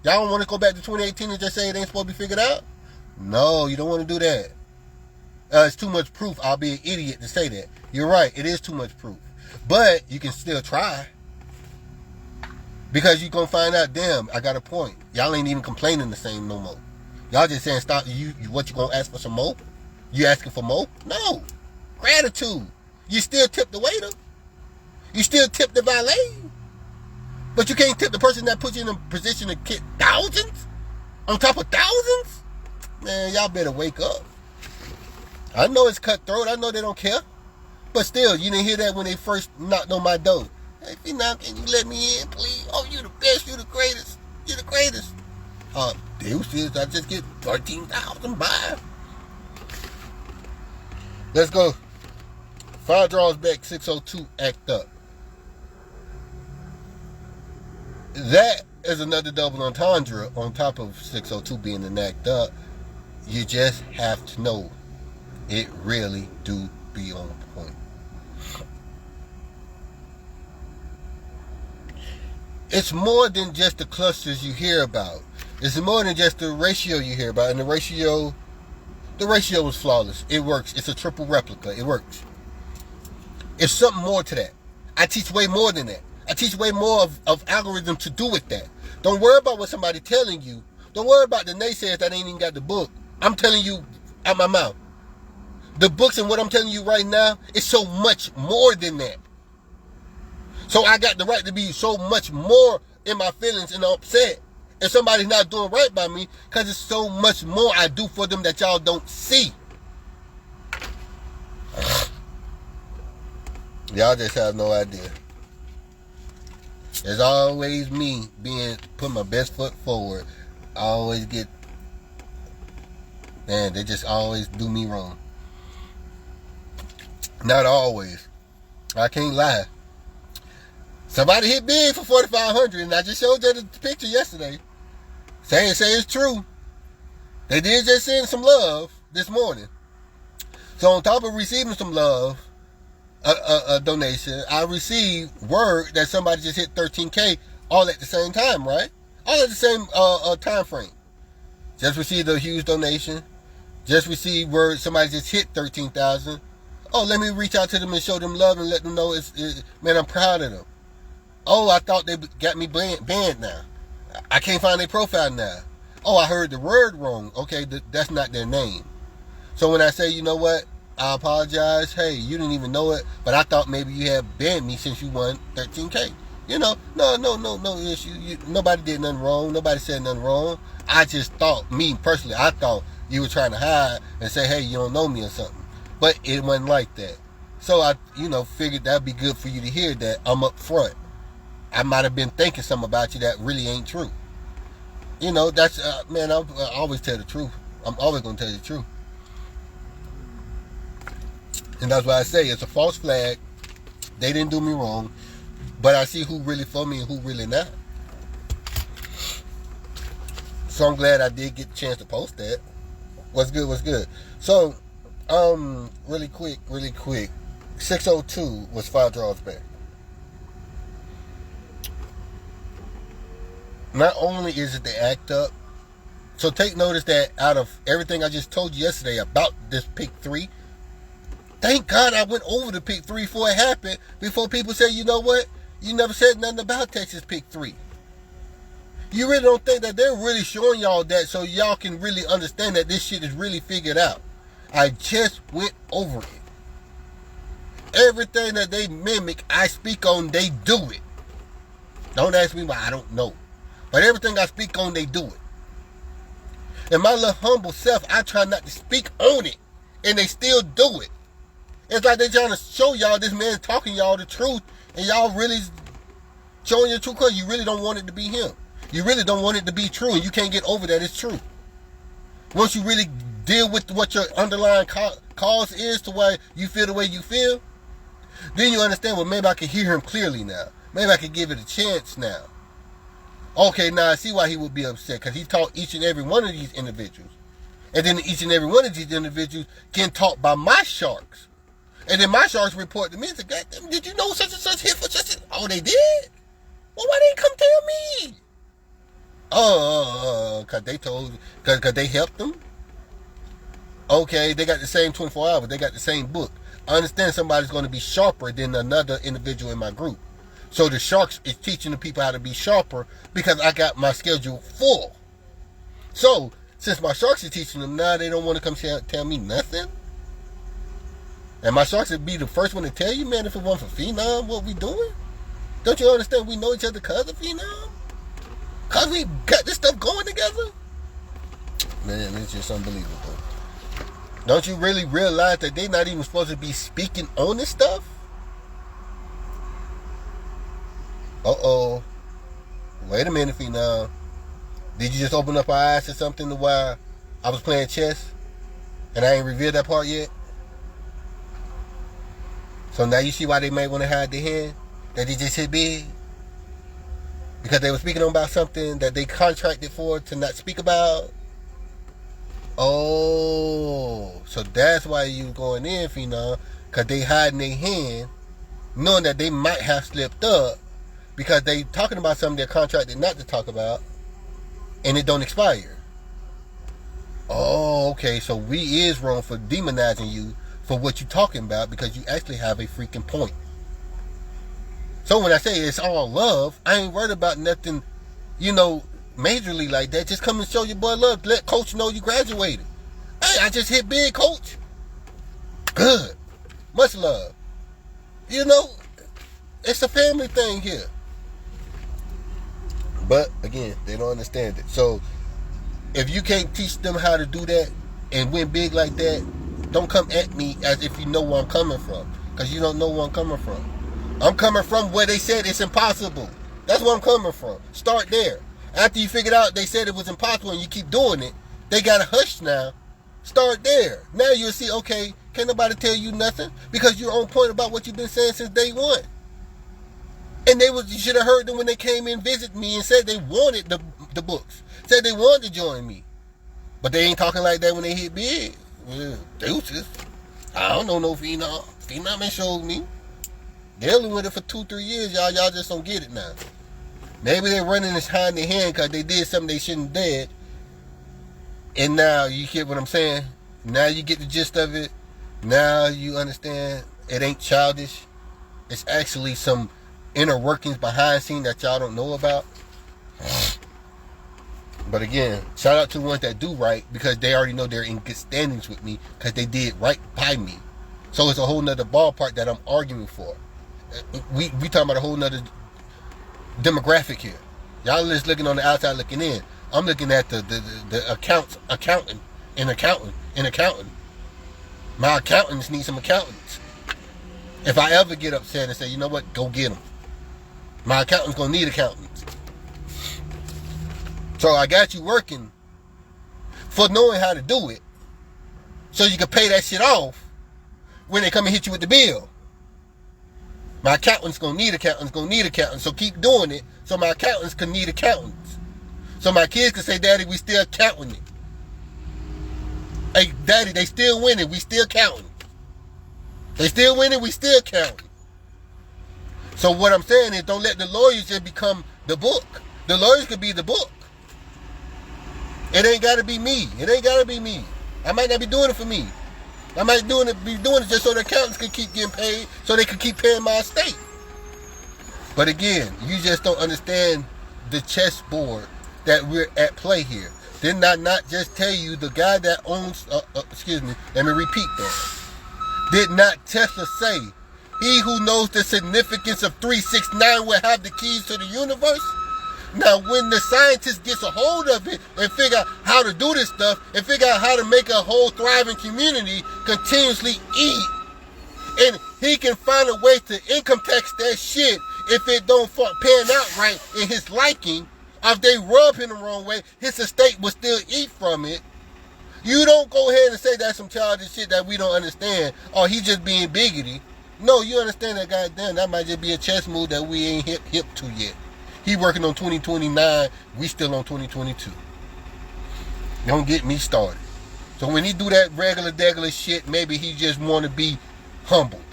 Y'all don't want to go back to 2018 and just say it ain't supposed to be figured out? No, you don't want to do that. It's too much proof. I'll be an idiot to say that. You're right. It is too much proof. But you can still try. Because you're going to find out, damn, I got a point. Y'all ain't even complaining the same no more. Y'all just saying, stop. What, you going to ask for some more? You asking for more? No. Gratitude. You still tip the waiter. You still tip the valet. But you can't tip the person that puts you in a position to get thousands on top of thousands? Man, y'all better wake up. I know it's cutthroat. I know they don't care. But still, you didn't hear that when they first knocked on my door. Hey, Fenom, can you let me in, please? Oh, you the best. You the greatest. You the greatest. Deuces, I just get 13,000 by. Let's go. 5 draws back, 602, act up. That is another double entendre on top of 602 being an act up. You just have to know it really do be on point. It's more than just the clusters you hear about. It's more than just the ratio you hear about. And the ratio is flawless. It works. It's a triple replica. It works. It's something more to that. I teach way more than that. I teach way more of algorithm to do with that. Don't worry about what somebody telling you. Don't worry about the naysayers that ain't even got the book. I'm telling you out my mouth. The books and what I'm telling you right now is so much more than that. So I got the right to be so much more in my feelings and upset if somebody's not doing right by me, because it's so much more I do for them that y'all don't see. Y'all just have no idea. It's always me putting my best foot forward. I always get, man, they just always do me wrong. Not always. I can't lie. Somebody hit big for 4,500, and I just showed you the picture yesterday. Say it's true. They did just send some love this morning. So on top of receiving some love, a donation, I received word that somebody just hit 13K all at the same time, right? All at the same time frame. Just received a huge donation. Just received word somebody just hit 13,000. Oh, let me reach out to them and show them love and let them know man, I'm proud of them. Oh, I thought they got me banned now. I can't find their profile now. Oh, I heard the word wrong. Okay, that's not their name. So when I say, you know what, I apologize. Hey, you didn't even know it, but I thought maybe you had banned me since you won 13K. You know, no issue. Nobody did nothing wrong. Nobody said nothing wrong. I just thought, me personally, I thought you were trying to hide and say, hey, you don't know me or something. But it wasn't like that. So I, figured that'd be good for you to hear that I'm up front. I might have been thinking something about you that really ain't true. That's, man, I always tell the truth. I'm always going to tell you the truth. And that's why I say it's a false flag. They didn't do me wrong. But I see who really for me and who really not. So I'm glad I did get the chance to post that. What's good? So, really quick. 602 was 5 draws back. Not only is it the act up, so take notice that out of everything I just told you yesterday about this pick 3, thank God I went over the pick 3 before it happened, before people say, you know what, you never said nothing about Texas pick 3. You really don't think that they're really showing y'all that so y'all can really understand that this shit is really figured out. I just went over it. Everything that they mimic, I speak on, they do it. Don't ask me why, I don't know. But everything I speak on, they do it. And my little humble self, I try not to speak on it. And they still do it. It's like they're trying to show y'all this man talking y'all the truth. And y'all really showing your truth because you really don't want it to be him. You really don't want it to be true. And you can't get over that it's true. Once you really deal with what your underlying cause is to why you feel the way you feel, then you understand, well, maybe I can hear him clearly now. Maybe I can give it a chance now. Okay, now I see why he would be upset, because he taught each and every one of these individuals. And then each and every one of these individuals get taught by my sharks. And then my sharks report to me and say, God damn, did you know such and such hit for such and... Oh, they did? Well, why didn't they come tell me? Because they helped them? Okay, they got the same 24 hours. They got the same book. I understand somebody's going to be sharper than another individual in my group. So the sharks is teaching the people how to be sharper because I got my schedule full. So, since my sharks are teaching them now, they don't want to come tell me nothing? And my sharks would be the first one to tell you, man, if it wasn't for Fenom, what we doing? Don't you understand we know each other because of Fenom? Because we got this stuff going together? Man, it's just unbelievable. Don't you really realize that they're not even supposed to be speaking on this stuff? Uh-oh. Wait a minute, Fenom. Did you just open up our eyes to something while I was playing chess? And I ain't revealed that part yet? So now you see why they might want to hide their hand? That they just hit big? Because they were speaking about something that they contracted for to not speak about? Oh, so that's why you going in, Fenom, because they hiding their hand, knowing that they might have slipped up, because they talking about something they're contracted not to talk about, and it don't expire. Oh, okay, so we is wrong for demonizing you for what you talking about, because you actually have a freaking point. So when I say it's all love, I ain't worried about nothing, majorly like that. Just come and show your boy love. Let coach know you graduated. Hey, I just hit big, coach. Good. Much love. It's a family thing here. But again, they don't understand it. So if you can't teach them how to do that and win big like that, don't come at me as if you know where I'm coming from. Because you don't know where I'm coming from. I'm coming from where they said it's impossible. That's where I'm coming from. Start there. After you figured out they said it was impossible and you keep doing it, they got a hush now. Start there. Now you'll see, okay, can't nobody tell you nothing because you're on point about what you've been saying since day one. And you should have heard them when they came in visit me and said they wanted the books. Said they wanted to join me. But they ain't talking like that when they hit big. Well, deuces. I don't know no Fenom. Fenom ain't showed me. Dealing with it for 2-3 years, y'all just don't get it now. Maybe they're running this behind their hand because they did something they shouldn't have did. And now you get what I'm saying? Now you get the gist of it. Now you understand it ain't childish. It's actually some inner workings behind the scene that y'all don't know about. But again, shout out to the ones that do right because they already know they're in good standings with me because they did right by me. So it's a whole nother ballpark that I'm arguing for. We talking about a whole nother demographic here. Y'all just looking on the outside looking in. I'm looking at the accountant. My accountants need some accountants. If I ever get upset and say, you know what, go get them. My accountant's gonna need accountants. So I got you working for knowing how to do it so you can pay that shit off when they come and hit you with the bill. My accountant's gonna need accountants, so keep doing it so my accountants can need accountants. So my kids can say, Daddy, we still counting it. Hey, Daddy, they still winning, we still counting. They still winning, we still counting. So what I'm saying is don't let the lawyers just become the book. The lawyers could be the book. It ain't gotta be me. I might not be doing it for me. I might be doing it just so the accountants can keep getting paid, so they can keep paying my estate. But again, you just don't understand the chessboard that we're at play here. Did I not just tell you the guy that owns, let me repeat that. Did not Tesla say, he who knows the significance of 369 will have the keys to the universe? Now, when the scientist gets a hold of it and figure out how to do this stuff and figure out how to make a whole thriving community continuously eat, and he can find a way to income tax that shit if it don't pan out right in his liking, or if they rub him the wrong way, his estate will still eat from it. You don't go ahead and say that's some childish shit that we don't understand, or he just being biggity. No, you understand that goddamn, that might just be a chess move that we ain't hip to yet. He working on 2029, we still on 2022. Don't get me started. So when he do that regular shit, maybe he just want to be humbled.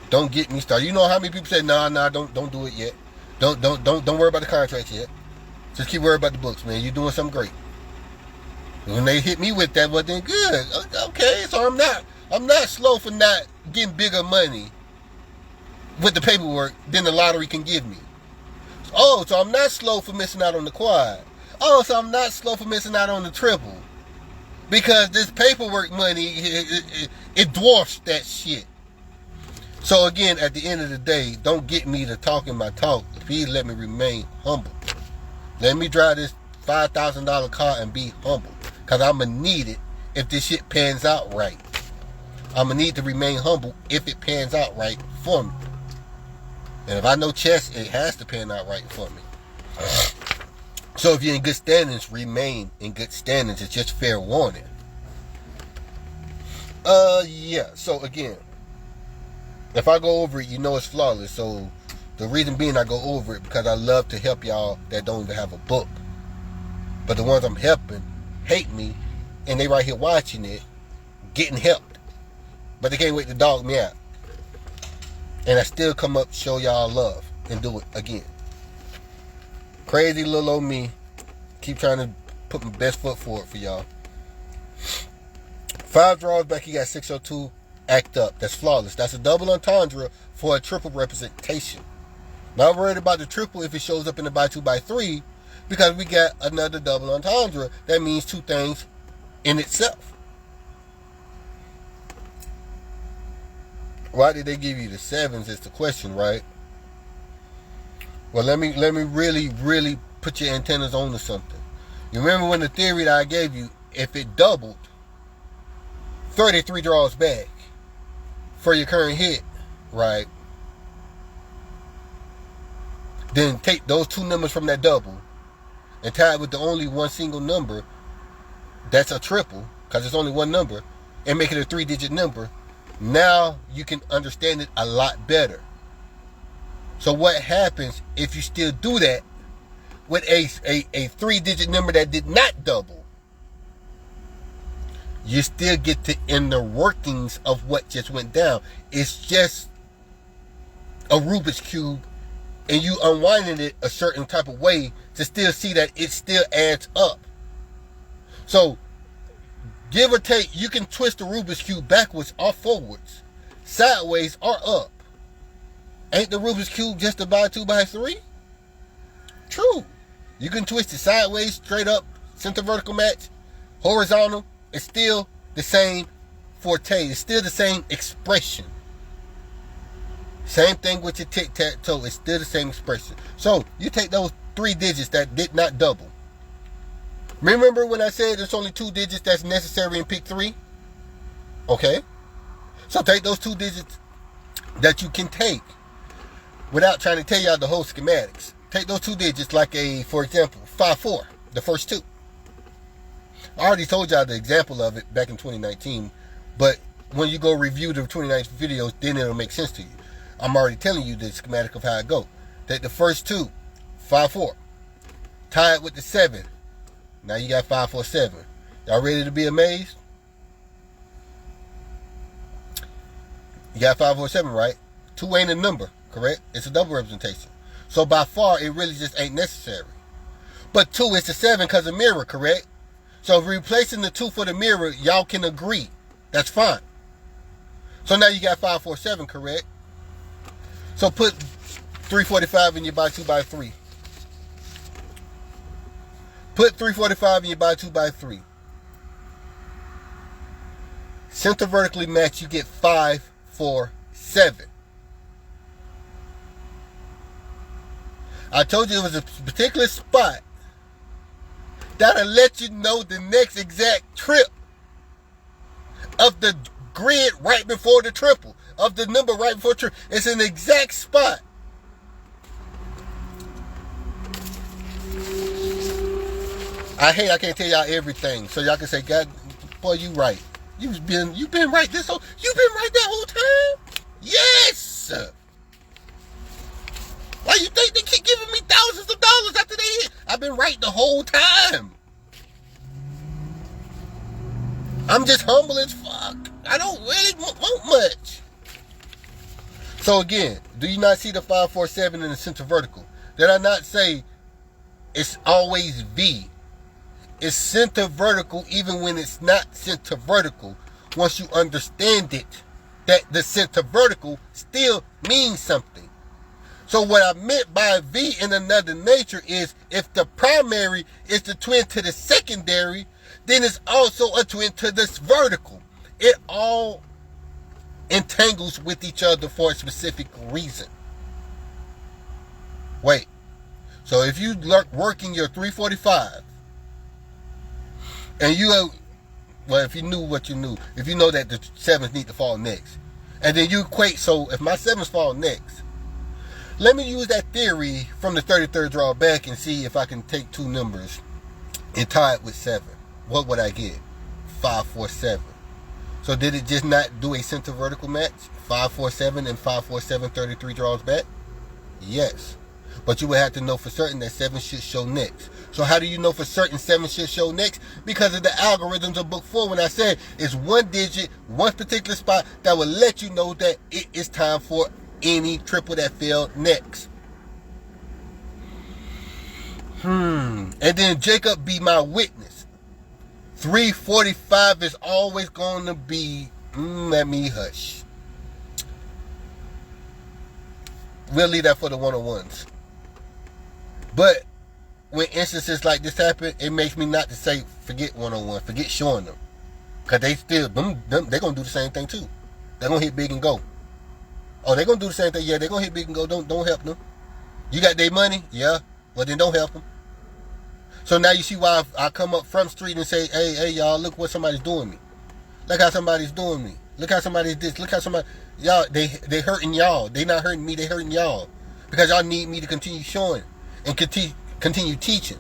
Don't get me started. You know how many people say, nah, don't do it yet. Don't worry about the contracts yet. Just keep worrying about the books, man. You're doing something great. When they hit me with that, well then good. Okay, so I'm not slow for not getting bigger money with the paperwork than the lottery can give me. Oh, so I'm not slow for missing out on the quad. Oh, so I'm not slow for missing out on the triple. Because this paperwork money, it dwarfs that shit. So again, at the end of the day, don't get me to talking my talk. Please let me remain humble. Let me drive this $5,000 car and be humble. Because I'm going to need it if this shit pans out right. I'm going to need to remain humble if it pans out right for me. And if I know chess, it has to pan out right for me. So if you're in good standings, remain in good standings. It's just fair warning. Yeah. So again, if I go over it, you know it's flawless. So the reason being I go over it because I love to help y'all that don't even have a book. But the ones I'm helping hate me, and they right here watching it, getting helped. But they can't wait to dog me out. And I still come up, show y'all love, and do it again. Crazy little old me. Keep trying to put my best foot forward for y'all. 5 draws back, he got 602. Act up. That's flawless. That's a double entendre for a triple representation. Not worried about the triple if it shows up in the by 2 by 3, because we got another double entendre. That means 2 things in itself. Why did they give you the 7s is the question, right? Well, let me really put your antennas on to something. You remember when the theory that I gave you, if it doubled, 33 draws back for your current hit, right? Then take those 2 numbers from that double and tie it with the only one single number that's a triple, because it's only one number, and make it a 3-digit number. Now you can understand it a lot better. So what happens if you still do that with a 3-digit number that did not double? You still get the inner workings of what just went down. It's just a Rubik's Cube, and you unwinding it a certain type of way to still see that it still adds up. So give or take, you can twist the Rubik's Cube backwards or forwards, sideways or up. Ain't the Rubik's Cube just a by 2 by 3? True. You can twist it sideways, straight up, center vertical match, horizontal. It's still the same forte. It's still the same expression. Same thing with your tic-tac-toe. It's still the same expression. So you take those 3 digits that did not double. Remember when I said there's only 2 digits that's necessary in pick 3? Okay. So take those 2 digits that you can take without trying to tell y'all the whole schematics. Take those 2 digits like for example, 5-4, the first 2. I already told y'all the example of it back in 2019, but when you go review the 2019 videos, then it'll make sense to you. I'm already telling you the schematic of how it go. Take the first 2, 5-4, tie it with the 7. Now you got 5-4-7. Y'all ready to be amazed? You got 5-4-7, right? 2 ain't a number, correct? It's a double representation. So by far, it really just ain't necessary. But 2 is the 7 because of mirror, correct? So if replacing the 2 for the mirror, y'all can agree. That's fine. So now you got 5-4-7, correct? So put 345 in your by 2 by 3. Put 345 in your by 2 by 3. Center vertically match, you get 5-4-7. I told you it was a particular spot that'll let you know the next exact trip of the grid right before the triple, of the number right before triple. It's an exact spot. I can't tell y'all everything, so y'all can say, God, boy, you right. You've been right this whole, you've been right that whole time? Yes! Why you think they keep giving me thousands of dollars after they hit? I've been right the whole time. I'm just humble as fuck. I don't really want much. So again, do you not see the 5-4-7 in the center vertical? Did I not say it's always V? It's center vertical even when it's not center vertical. Once you understand it, that the center vertical still means something. So what I meant by V in another nature is if the primary is the twin to the secondary, then it's also a twin to this vertical. It all entangles with each other for a specific reason. Wait. So if you working your 345 and if you knew what you knew, if you know that the 7s need to fall next, and then you equate, so if my 7s fall next, let me use that theory from the 33rd draw back and see if I can take two numbers and tie it with 7. What would I get? 5, 4, 7. So did it just not do a center vertical match? 5, 4, 7 and 5, 4, 7, 33 draws back? Yes. But you would have to know for certain that 7 should show next. So how do you know for certain 7 should show next? Because of the algorithms of book 4 when I said it's one digit, one particular spot that will let you know that it is time for any triple that failed next. And then Jacob be my witness. 345 is always going to be, let me hush. We'll leave that for the one-on-ones. But when instances like this happen, it makes me not to say forget one-on-one, forget showing them. Because they still, they're going to do the same thing too. They're going to hit big and go. Oh, they're going to do the same thing. Yeah, they're going to hit big and go. Don't help them. You got their money? Yeah. Well, then don't help them. So now you see why I come up Front Street and say, hey, y'all, look what somebody's doing me. Look how somebody's doing me. Look how somebody's this. Look how somebody, y'all, they hurting y'all. They not hurting me, they hurting y'all. Because y'all need me to continue showing and continue teaching.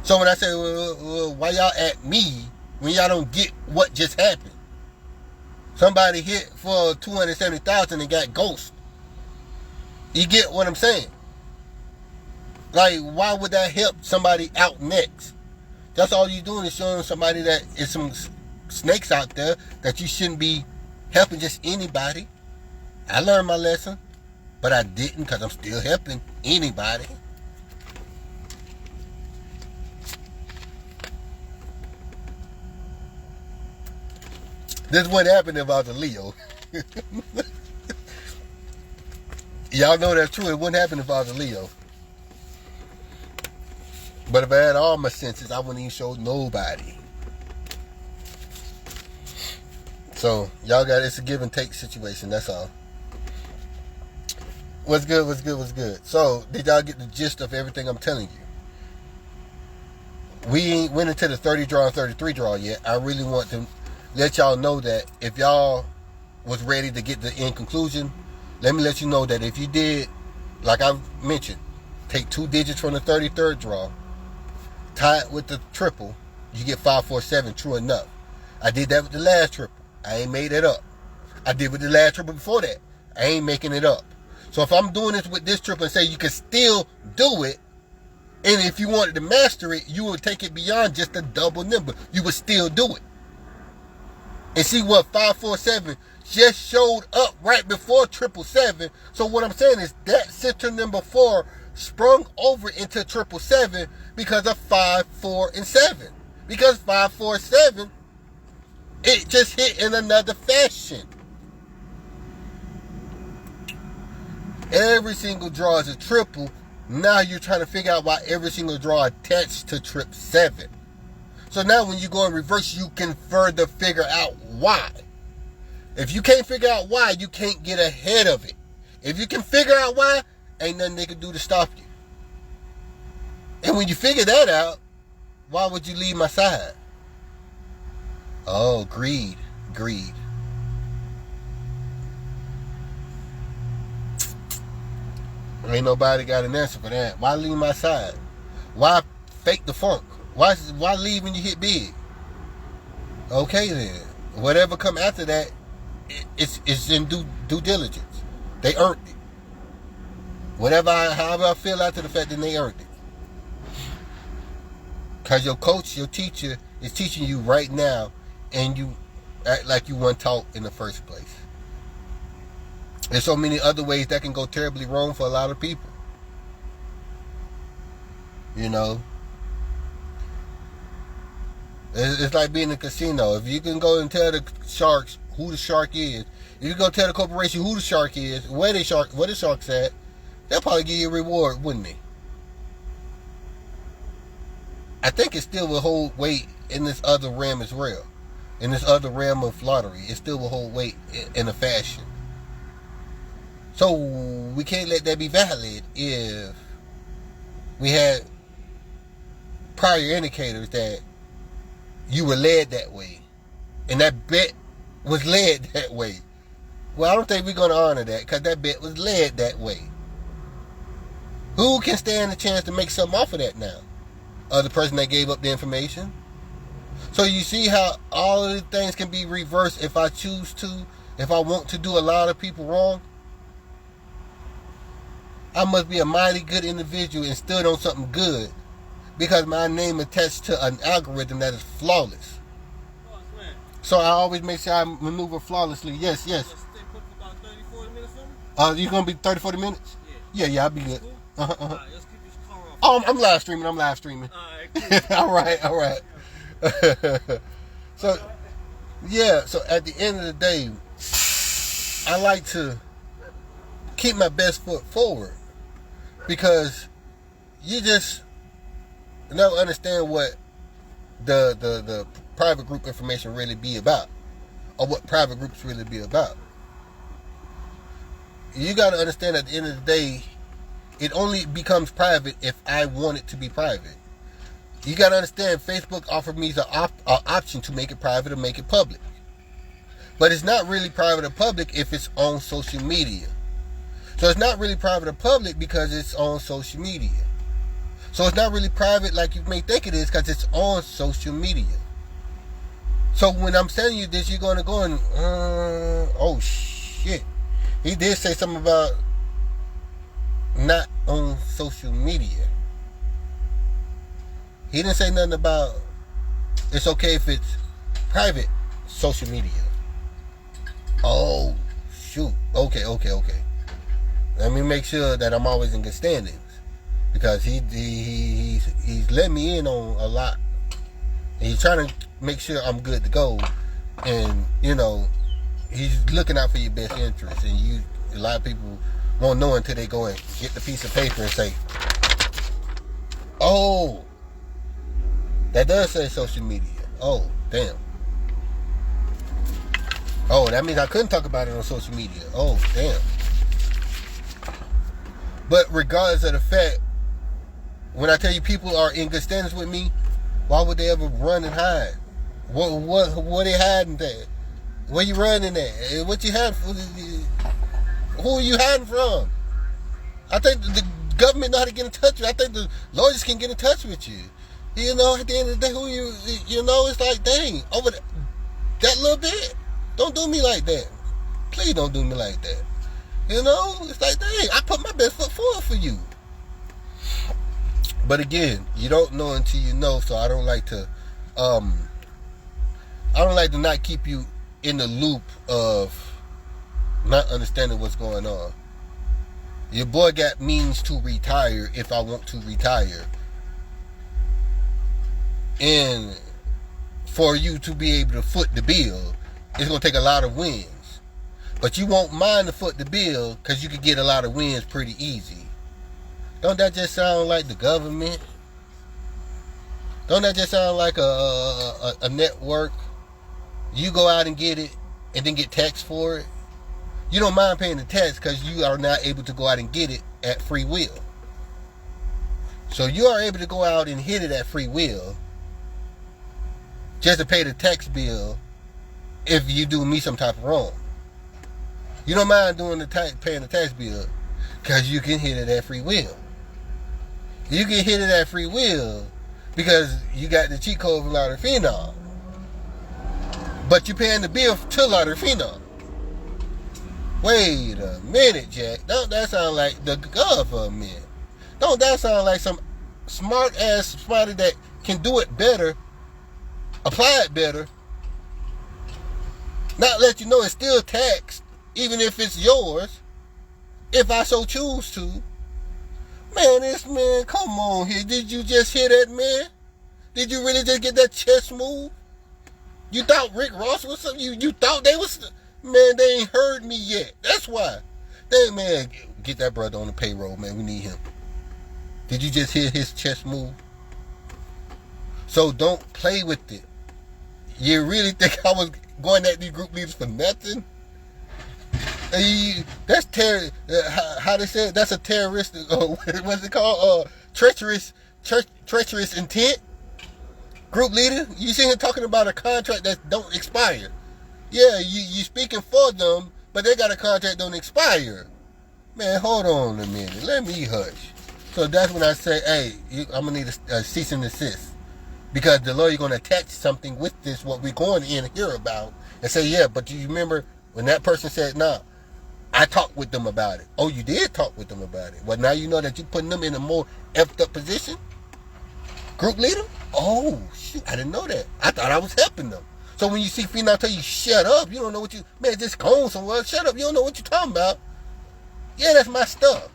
So when I say, well, why y'all at me when y'all don't get what just happened? Somebody hit for 270,000 and got ghost. You get what I'm saying? Like, why would that help somebody out next? That's all you're doing is showing somebody that is some snakes out there that you shouldn't be helping just anybody. I learned my lesson, but I didn't because I'm still helping anybody. This wouldn't happen if I was a Leo. Y'all know that's true. It wouldn't happen if I was a Leo. But if I had all my senses, I wouldn't even show nobody. So, y'all got, it's a give and take situation, that's all. What's good? So, did y'all get the gist of everything I'm telling you? We ain't went into the 30 draw and 33 draw yet. I really want to let y'all know that if y'all was ready to get the end conclusion, let me let you know that if you did, like I mentioned, take 2 digits from the 33rd draw, tie it with the triple, you get 5, 4, 7, true enough. I did that with the last triple. I ain't made it up. I did with the last triple before that. I ain't making it up. So if I'm doing this with this triple and say you can still do it, and if you wanted to master it, you would take it beyond just a double number. You would still do it. And see what 5, 4, 7 just showed up right before 777. So what I'm saying is that center number 4 sprung over into 777 because of 5, 4, and 7. Because 5, 4, 7, it just hit in another fashion. Every single draw is a triple. Now you're trying to figure out why every single draw attached to 777. So now when you go in reverse, you can further figure out why. If you can't figure out why, you can't get ahead of it. If you can figure out why, ain't nothing they can do to stop you. And when you figure that out, why would you leave my side? Oh, greed. Ain't nobody got an answer for that. Why leave my side? Why fake the funk? Why leave when you hit big? Okay then. Whatever come after that, it's in due diligence. They earned it. However I feel after the fact, then they earned it. Because your coach, your teacher, is teaching you right now, and you act like you weren't taught in the first place. There's so many other ways that can go terribly wrong for a lot of people. You know? It's like being in a casino. If you can go and tell the sharks who the shark is, if you go tell the corporation who the shark is, where the shark's at, they'll probably give you a reward, wouldn't they? I think it still will hold weight in this other realm as well. In this other realm of lottery, it still will hold weight in a fashion. So we can't let that be valid if we had prior indicators that you were led that way, and that bet was led that way. Well, I don't think we're going to honor that because that bet was led that way. Who can stand a chance to make something off of that now? The person that gave up the information. So you see how all of the things can be reversed if I choose to, if I want to do a lot of people wrong. I must be a mighty good individual and stood on something good because my name attached to an algorithm that is flawless. So I always make sure I maneuver flawlessly. Yes. Stay put for about 30, 40 minutes for me? You going to be 30, 40 minutes? Yeah. I'll be good. Cool? Uh-huh. All right, let's keep this car off. Oh, I'm live streaming. All right, cool. all right. So at the end of the day, I like to keep my best foot forward because you just don't understand what the private group information really be about, or what private groups really be about. You got to understand at the end of the day, it only becomes private if I want it to be private. You got to understand, Facebook offered me the option to make it private or make it public. But it's not really private or public if it's on social media. So it's not really private or public because it's on social media. So it's not really private like you may think it is because it's on social media. So when I'm telling you this, you're going to go and, oh shit. He did say something about not on social media. He didn't say nothing about it's okay if it's private social media. Oh, shoot. Okay. Let me make sure that I'm always in good standings. Because he's let me in on a lot. And he's trying to make sure I'm good to go. And, he's looking out for your best interest. And a lot of people won't know until they go and get the piece of paper and say, oh, that does say social media. Oh, damn. Oh, that means I couldn't talk about it on social media. Oh, damn. But regardless of the fact, when I tell you people are in good standings with me, why would they ever run and hide? What they hiding there? Where you running at? What you hiding from? Who are you hiding from? I think the government know how to get in touch with you. I think the lawyers can get in touch with you. At the end of the day, it's like, dang, over that little bit, don't do me like that. Please don't do me like that. It's like, dang, I put my best foot forward for you. But again, you don't know until you know, so I don't like to not keep you in the loop of not understanding what's going on. Your boy got means to retire if I want to retire. And for you to be able to foot the bill, it's going to take a lot of wins. But you won't mind to foot the bill because you can get a lot of wins pretty easy. Don't that just sound like the government? Don't that just sound like a network? You go out and get it and then get taxed for it. You don't mind paying the tax because you are not able to go out and get it at free will. So you are able to go out and hit it at free will just to pay the tax bill if you do me some type of wrong. You don't mind paying the tax bill because you can hit it at free will. You can hit it at free will because you got the cheat code for Fenom. But you're paying the bill to Fenom. Wait a minute, Jack. Don't that sound like the government? Don't that sound like some somebody that can do it better, apply it better, not let you know it's still taxed, even if it's yours, if I so choose to. Man, come on here. Did you just hear that, man? Did you really just get that chest move? You thought Rick Ross was something? You thought they was... Man, they ain't heard me yet. That's why. Man, get that brother on the payroll, man. We need him. Did you just hear his chest move? So don't play with it. You really think I was going at these group leaders for nothing? That's how they say it? That's a terrorist. What's it called? Treacherous intent. Group leader. You see him talking about a contract that don't expire. Yeah, you speaking for them, but they got a contract that don't expire. Man, hold on a minute. Let me hush. So that's when I say, hey, I'm gonna need a cease and desist, because the lawyer gonna attach something with this what we're going in here about and say, yeah, but do you remember when that person said, nah, I talked with them about it. Oh, you did talk with them about it. Well, now you know that you're putting them in a more effed up position. Group leader? Oh, shoot, I didn't know that. I thought I was helping them. So when you see Fenom tell you, shut up, you don't know what you, man, just go on somewhere, shut up, you don't know what you're talking about. Yeah, that's my stuff.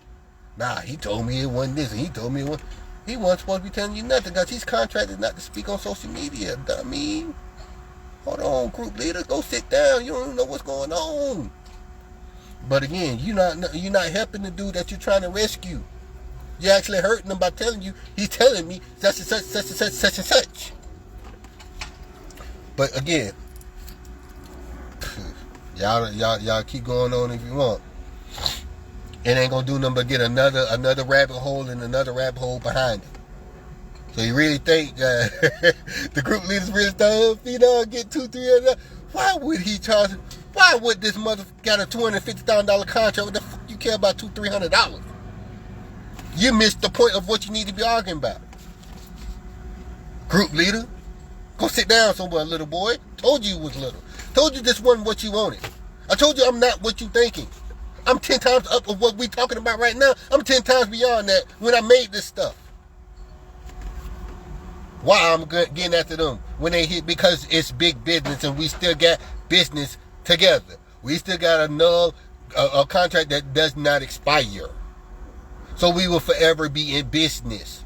Nah, he told me it wasn't this, and he told me it wasn't. He wasn't supposed to be telling you nothing, because he's contracted not to speak on social media, dummy. Hold on, group leader, go sit down, you don't even know what's going on. But again, you're not helping the dude that you're trying to rescue. You're actually hurting him by telling you, he's telling me such and such, such and such, such and such. But again, y'all keep going on if you want. It ain't gonna do nothing but get another rabbit hole and another rabbit hole behind it. So you really think the group leaders really thought Fenom get $200-300? Why would he charge? Why would this mother got a $250,000 contract? What the fuck you care about $200-300? You missed the point of what you need to be arguing about. Group leader, go sit down somewhere, little boy. Told you was little. Told you this wasn't what you wanted. I told you I'm not what you thinking. I'm 10 times up of what we talking about right now. I'm 10 times beyond that when I made this stuff. Why I'm getting after them when they hit? Because it's big business and we still got business together. We still got a contract that does not expire. So we will forever be in business.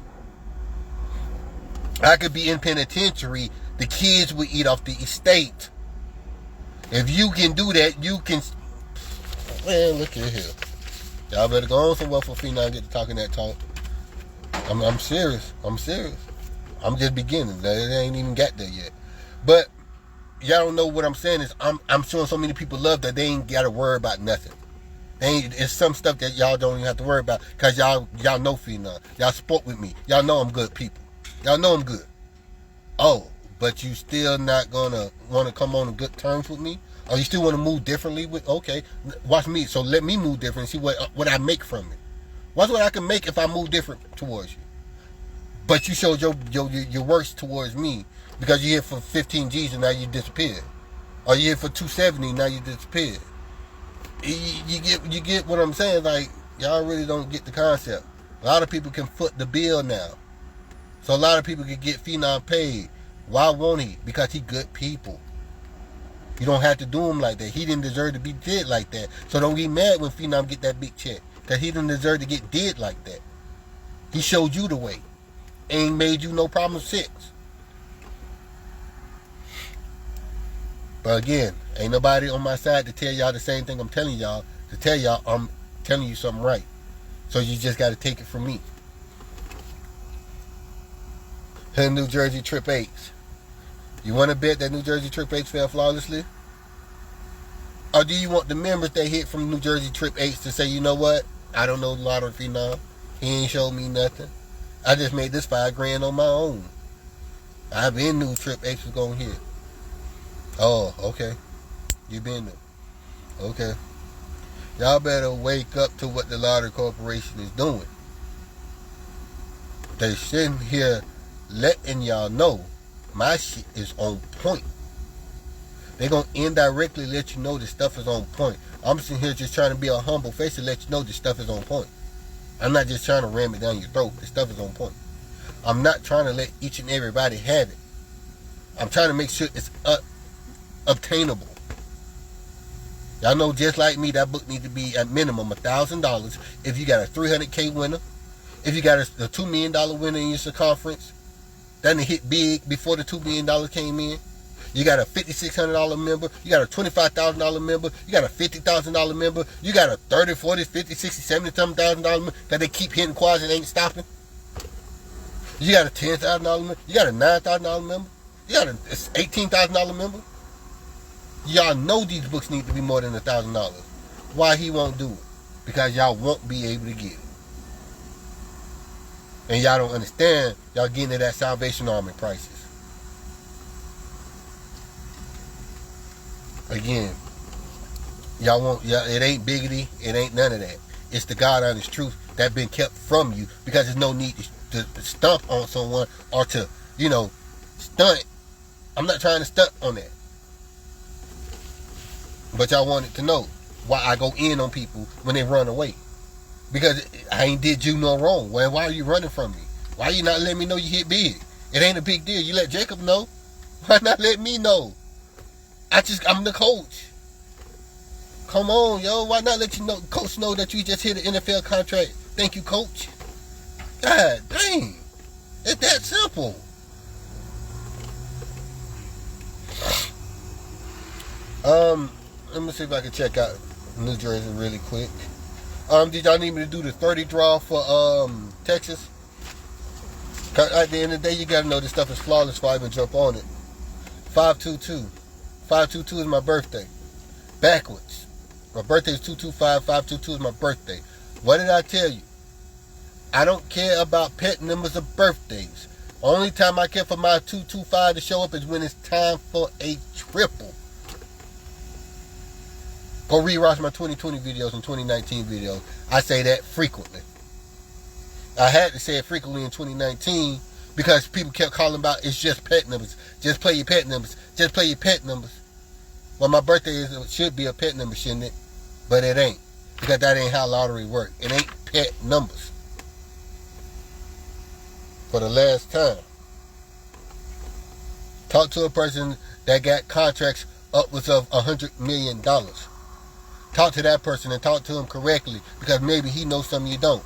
I could be in penitentiary. The kids will eat off the estate. If you can do that, you can. Man, look at here. Y'all better go on somewhere for Fenom get to talking that talk. I'm serious. I'm serious. I'm just beginning. They ain't even got there yet. But y'all don't know what I'm saying is I'm showing so many people love that they ain't got to worry about nothing. It's some stuff that y'all don't even have to worry about, because y'all know Fenom. Y'all support with me. Y'all know I'm good people. Y'all know I'm good. Oh, but you still not gonna want to come on good terms with me? Or you still want to move differently with? Okay, watch me. So let me move different and see what I make from it. Watch what I can make if I move different towards you. But you showed your worst towards me because you hit for 15 G's and now you disappeared. Or you hit for 270 now you disappeared. You get what I'm saying? Like, y'all really don't get the concept. A lot of people can foot the bill now. So a lot of people can get Fenom paid. Why won't he? Because he good people. You don't have to do him like that. He didn't deserve to be did like that. So don't get mad when Fenom get that big check. Because he didn't deserve to get did like that. He showed you the way. Ain't made you no problem 6. But again, ain't nobody on my side to tell y'all the same thing I'm telling y'all. To tell y'all I'm telling you something right. So you just got to take it from me. Her New Jersey Trip 8s. You want to bet that New Jersey Trip 8s fell flawlessly? Or do you want the members that hit from New Jersey Trip 8s to say, you know what? I don't know a lot of Fenom. He ain't showed me nothing. I just made this $5,000 on my own. I been knew Trip 8s was going to hit. Oh, okay. You been there. Okay. Y'all better wake up to what the lottery corporation is doing. They sitting here letting y'all know my shit is on point. They gonna indirectly let you know this stuff is on point. I'm sitting here just trying to be a humble face to let you know this stuff is on point. I'm not just trying to ram it down your throat. This stuff is on point. I'm not trying to let each and everybody have it. I'm trying to make sure it's obtainable. Y'all know, just like me, that book needs to be at minimum $1,000. If you got a 300K winner, if you got a $2 million winner in your circumference, that done hit big before the $2 million came in. You got a $5,600 member. You got a $25,000 member. You got a $50,000 member. You got a 30, 40, 50, 60, 70 something thousand dollar member that they keep hitting quads and ain't stopping. You got a $10,000 member. You got a $9,000 member. You got a $18,000 member. Y'all know these books need to be more than $1,000. Why he won't do it? Because y'all won't be able to get it. And y'all don't understand. Y'all getting it at Salvation Army prices. Again, y'all won't. It ain't biggity. It ain't none of that. It's the God honest truth that been kept from you because there's no need to stump on someone or to, stunt. I'm not trying to stunt on that. But y'all wanted to know why I go in on people when they run away. Because I ain't did you no wrong. Well, why are you running from me? Why you not letting me know you hit big? It ain't a big deal. You let Jacob know. Why not let me know? I'm the coach. Come on, yo. Why not let coach know that you just hit an NFL contract? Thank you, coach. God dang. It's that simple. Let me see if I can check out New Jersey really quick. Did y'all need me to do the 30 draw for Texas? At the end of the day, you gotta know this stuff is flawless before I even jump on it. 522. 522 is my birthday. Backwards. My birthday is 225. 522 is my birthday. What did I tell you? I don't care about pet numbers or birthdays. Only time I care for my 225 to show up is when it's time for a triple. Go rewatch my 2020 videos and 2019 videos. I say that frequently. I had to say it frequently in 2019 because people kept calling about it's just pet numbers. Just play your pet numbers. Just play your pet numbers. Well, my birthday should be a pet number, shouldn't it? But it ain't. Because that ain't how lottery works. It ain't pet numbers. For the last time. Talk to a person that got contracts upwards of $100 million. Talk to that person and talk to him correctly because maybe he knows something you don't.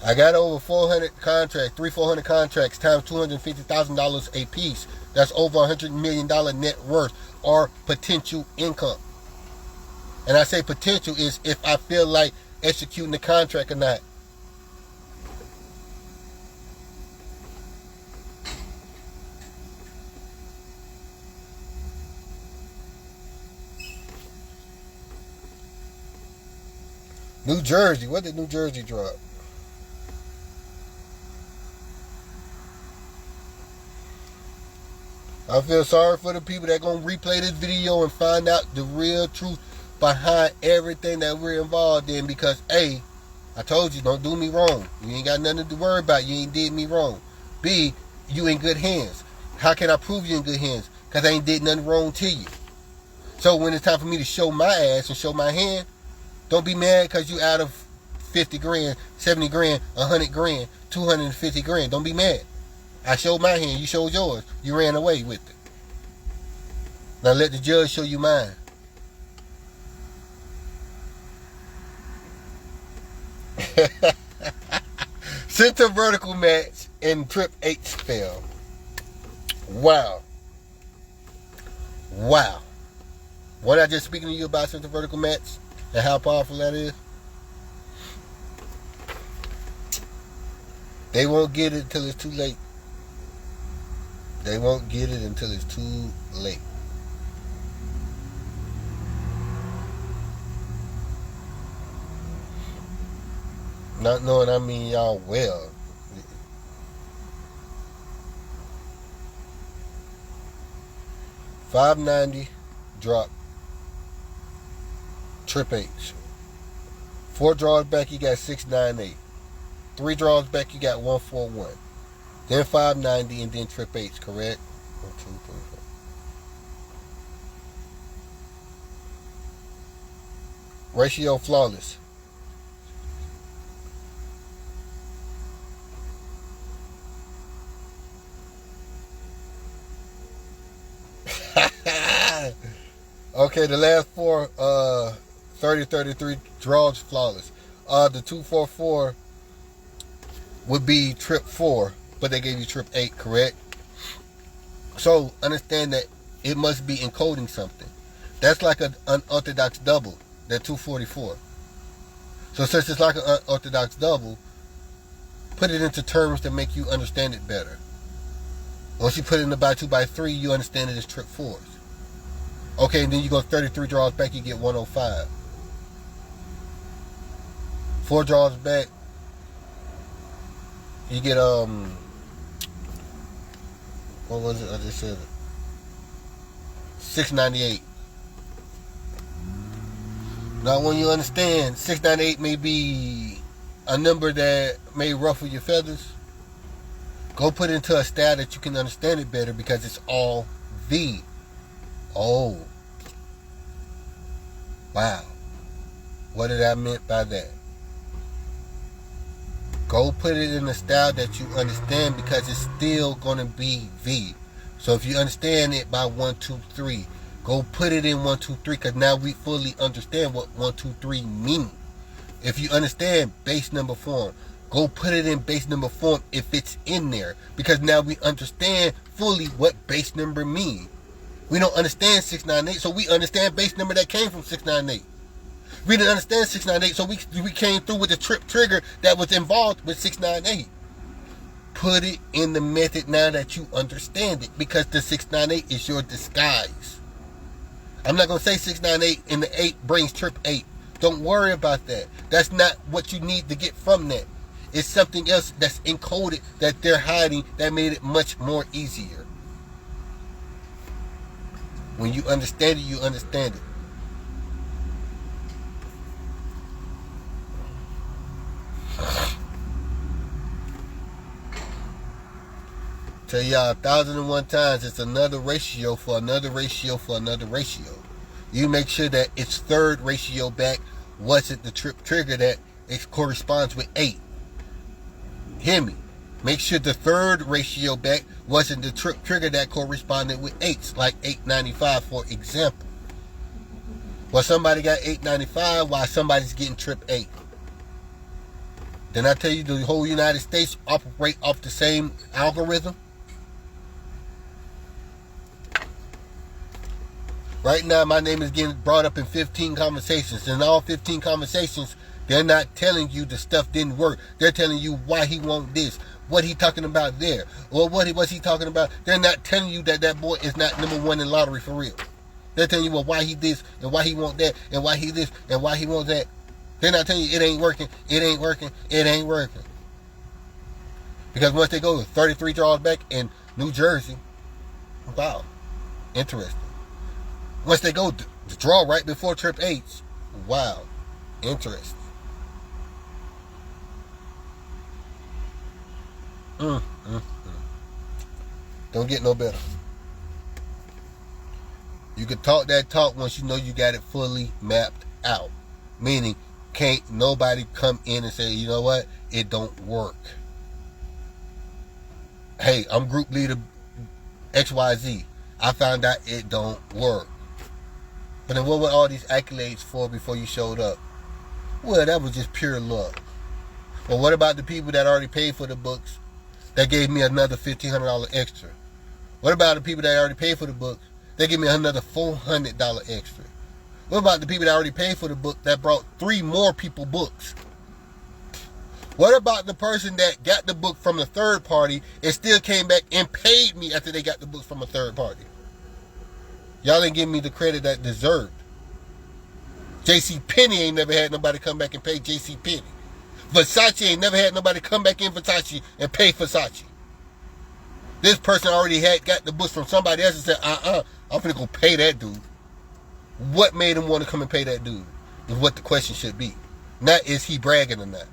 I got over 400 contracts, 400 contracts times $250,000 a piece. That's over $100 million net worth or potential income. And I say potential is if I feel like executing the contract or not. New Jersey. What did New Jersey drop? I feel sorry for the people that gonna replay this video and find out the real truth behind everything that we're involved in because A, I told you, don't do me wrong. You ain't got nothing to worry about. You ain't did me wrong. B, you in good hands. How can I prove you in good hands? Because I ain't did nothing wrong to you. So when it's time for me to show my ass and show my hand, don't be mad because you out of 50 grand, 70 grand, 100 grand, 250 grand. Don't be mad. I showed my hand. You showed yours. You ran away with it. Now let the judge show you mine. Center vertical match in Trip H spell. Wow. Wow. What I just speaking to you about center vertical match and how powerful that is? They won't get it until it's too late. They won't get it until it's too late. Not knowing I mean y'all well. $590 drop. Trip H. 4 draws back, you got 698. 3 draws back, you got 141. Then 590 and then Trip H, correct? 1, 2, 3, 4. Ratio flawless. Okay, the last 4 30-33 draws flawless. The 244 would be Trip 4, but they gave you Trip 8, correct? So understand that it must be encoding something. That's like an unorthodox double, that 244. So since it's like an unorthodox double, put it into terms that make you understand it better. Once you put it in the by 2 by 3, you understand it as trip 4s. Okay, and then you go 33 draws back, you get 105. 4 draws back, you get what was it? I just said it. 698. Now when you understand 698 may be a number that may ruffle your feathers, go put it into a style that you can understand it better because it's all V. Oh. Wow. What did I mean by that? Go put it in a style that you understand because it's still going to be V. So if you understand it by 1, 2, 3, go put it in 1, 2, 3 because now we fully understand what 1, 2, 3 mean. If you understand base number form, go put it in base number form if it's in there because now we understand fully what base number mean. We don't understand 698, so we understand base number that came from 698. We didn't understand 698, so we came through with the trigger that was involved with 698. Put it in the method now that you understand it because the 698 is your disguise. I'm not going to say 698 and the 8 brings trip 8. Don't worry about that. That's not what you need to get from that. It's something else that's encoded that they're hiding that made it much more easier. When you understand it, you understand it. Tell y'all 1,001 times it's another ratio for another ratio for another ratio. You make sure that its third ratio back wasn't the trigger that it corresponds with 8. Hear me? Make sure the third ratio back wasn't the trigger that corresponded with 8s, like 895 for example. Well, somebody got 895 while somebody's getting trip 8. Then I tell you the whole United States operate off the same algorithm. Right now, my name is getting brought up in 15 conversations. In all 15 conversations, they're not telling you the stuff didn't work. They're telling you why he want this, what he talking about there, or what was he talking about. They're not telling you that that boy is not number 1 in lottery for real. They're telling you, well, why he this, and why he want that, and why he this, and why he want that. They're not telling you it ain't working, it ain't working, it ain't working. Because once they go 33 draws back in New Jersey, wow, interesting. Once they go the draw right before trip 8s, wow, interesting. Don't get no better. You can talk that talk once you know you got it fully mapped out. Meaning, can't nobody come in and say, you know what, it don't work. Hey, I'm group leader XYZ. I found out it don't work. But then what were all these accolades for before you showed up? Well, that was just pure luck. Well, what about the people that already paid for the books that gave me another $1,500 extra? What about the people that already paid for the books that gave me another $400 extra? What about the people that already paid for the book that brought 3 more people books? What about the person that got the book from a third party and still came back and paid me after they got the books from a third party? Y'all didn't give me the credit that deserved. J.C. Penney ain't never had nobody come back and pay J.C. Penney. Versace ain't never had nobody come back in Versace and pay Versace. This person already had got the books from somebody else and said, I'm finna go pay that dude. What made him want to come and pay that dude is what the question should be. Not is he bragging or not.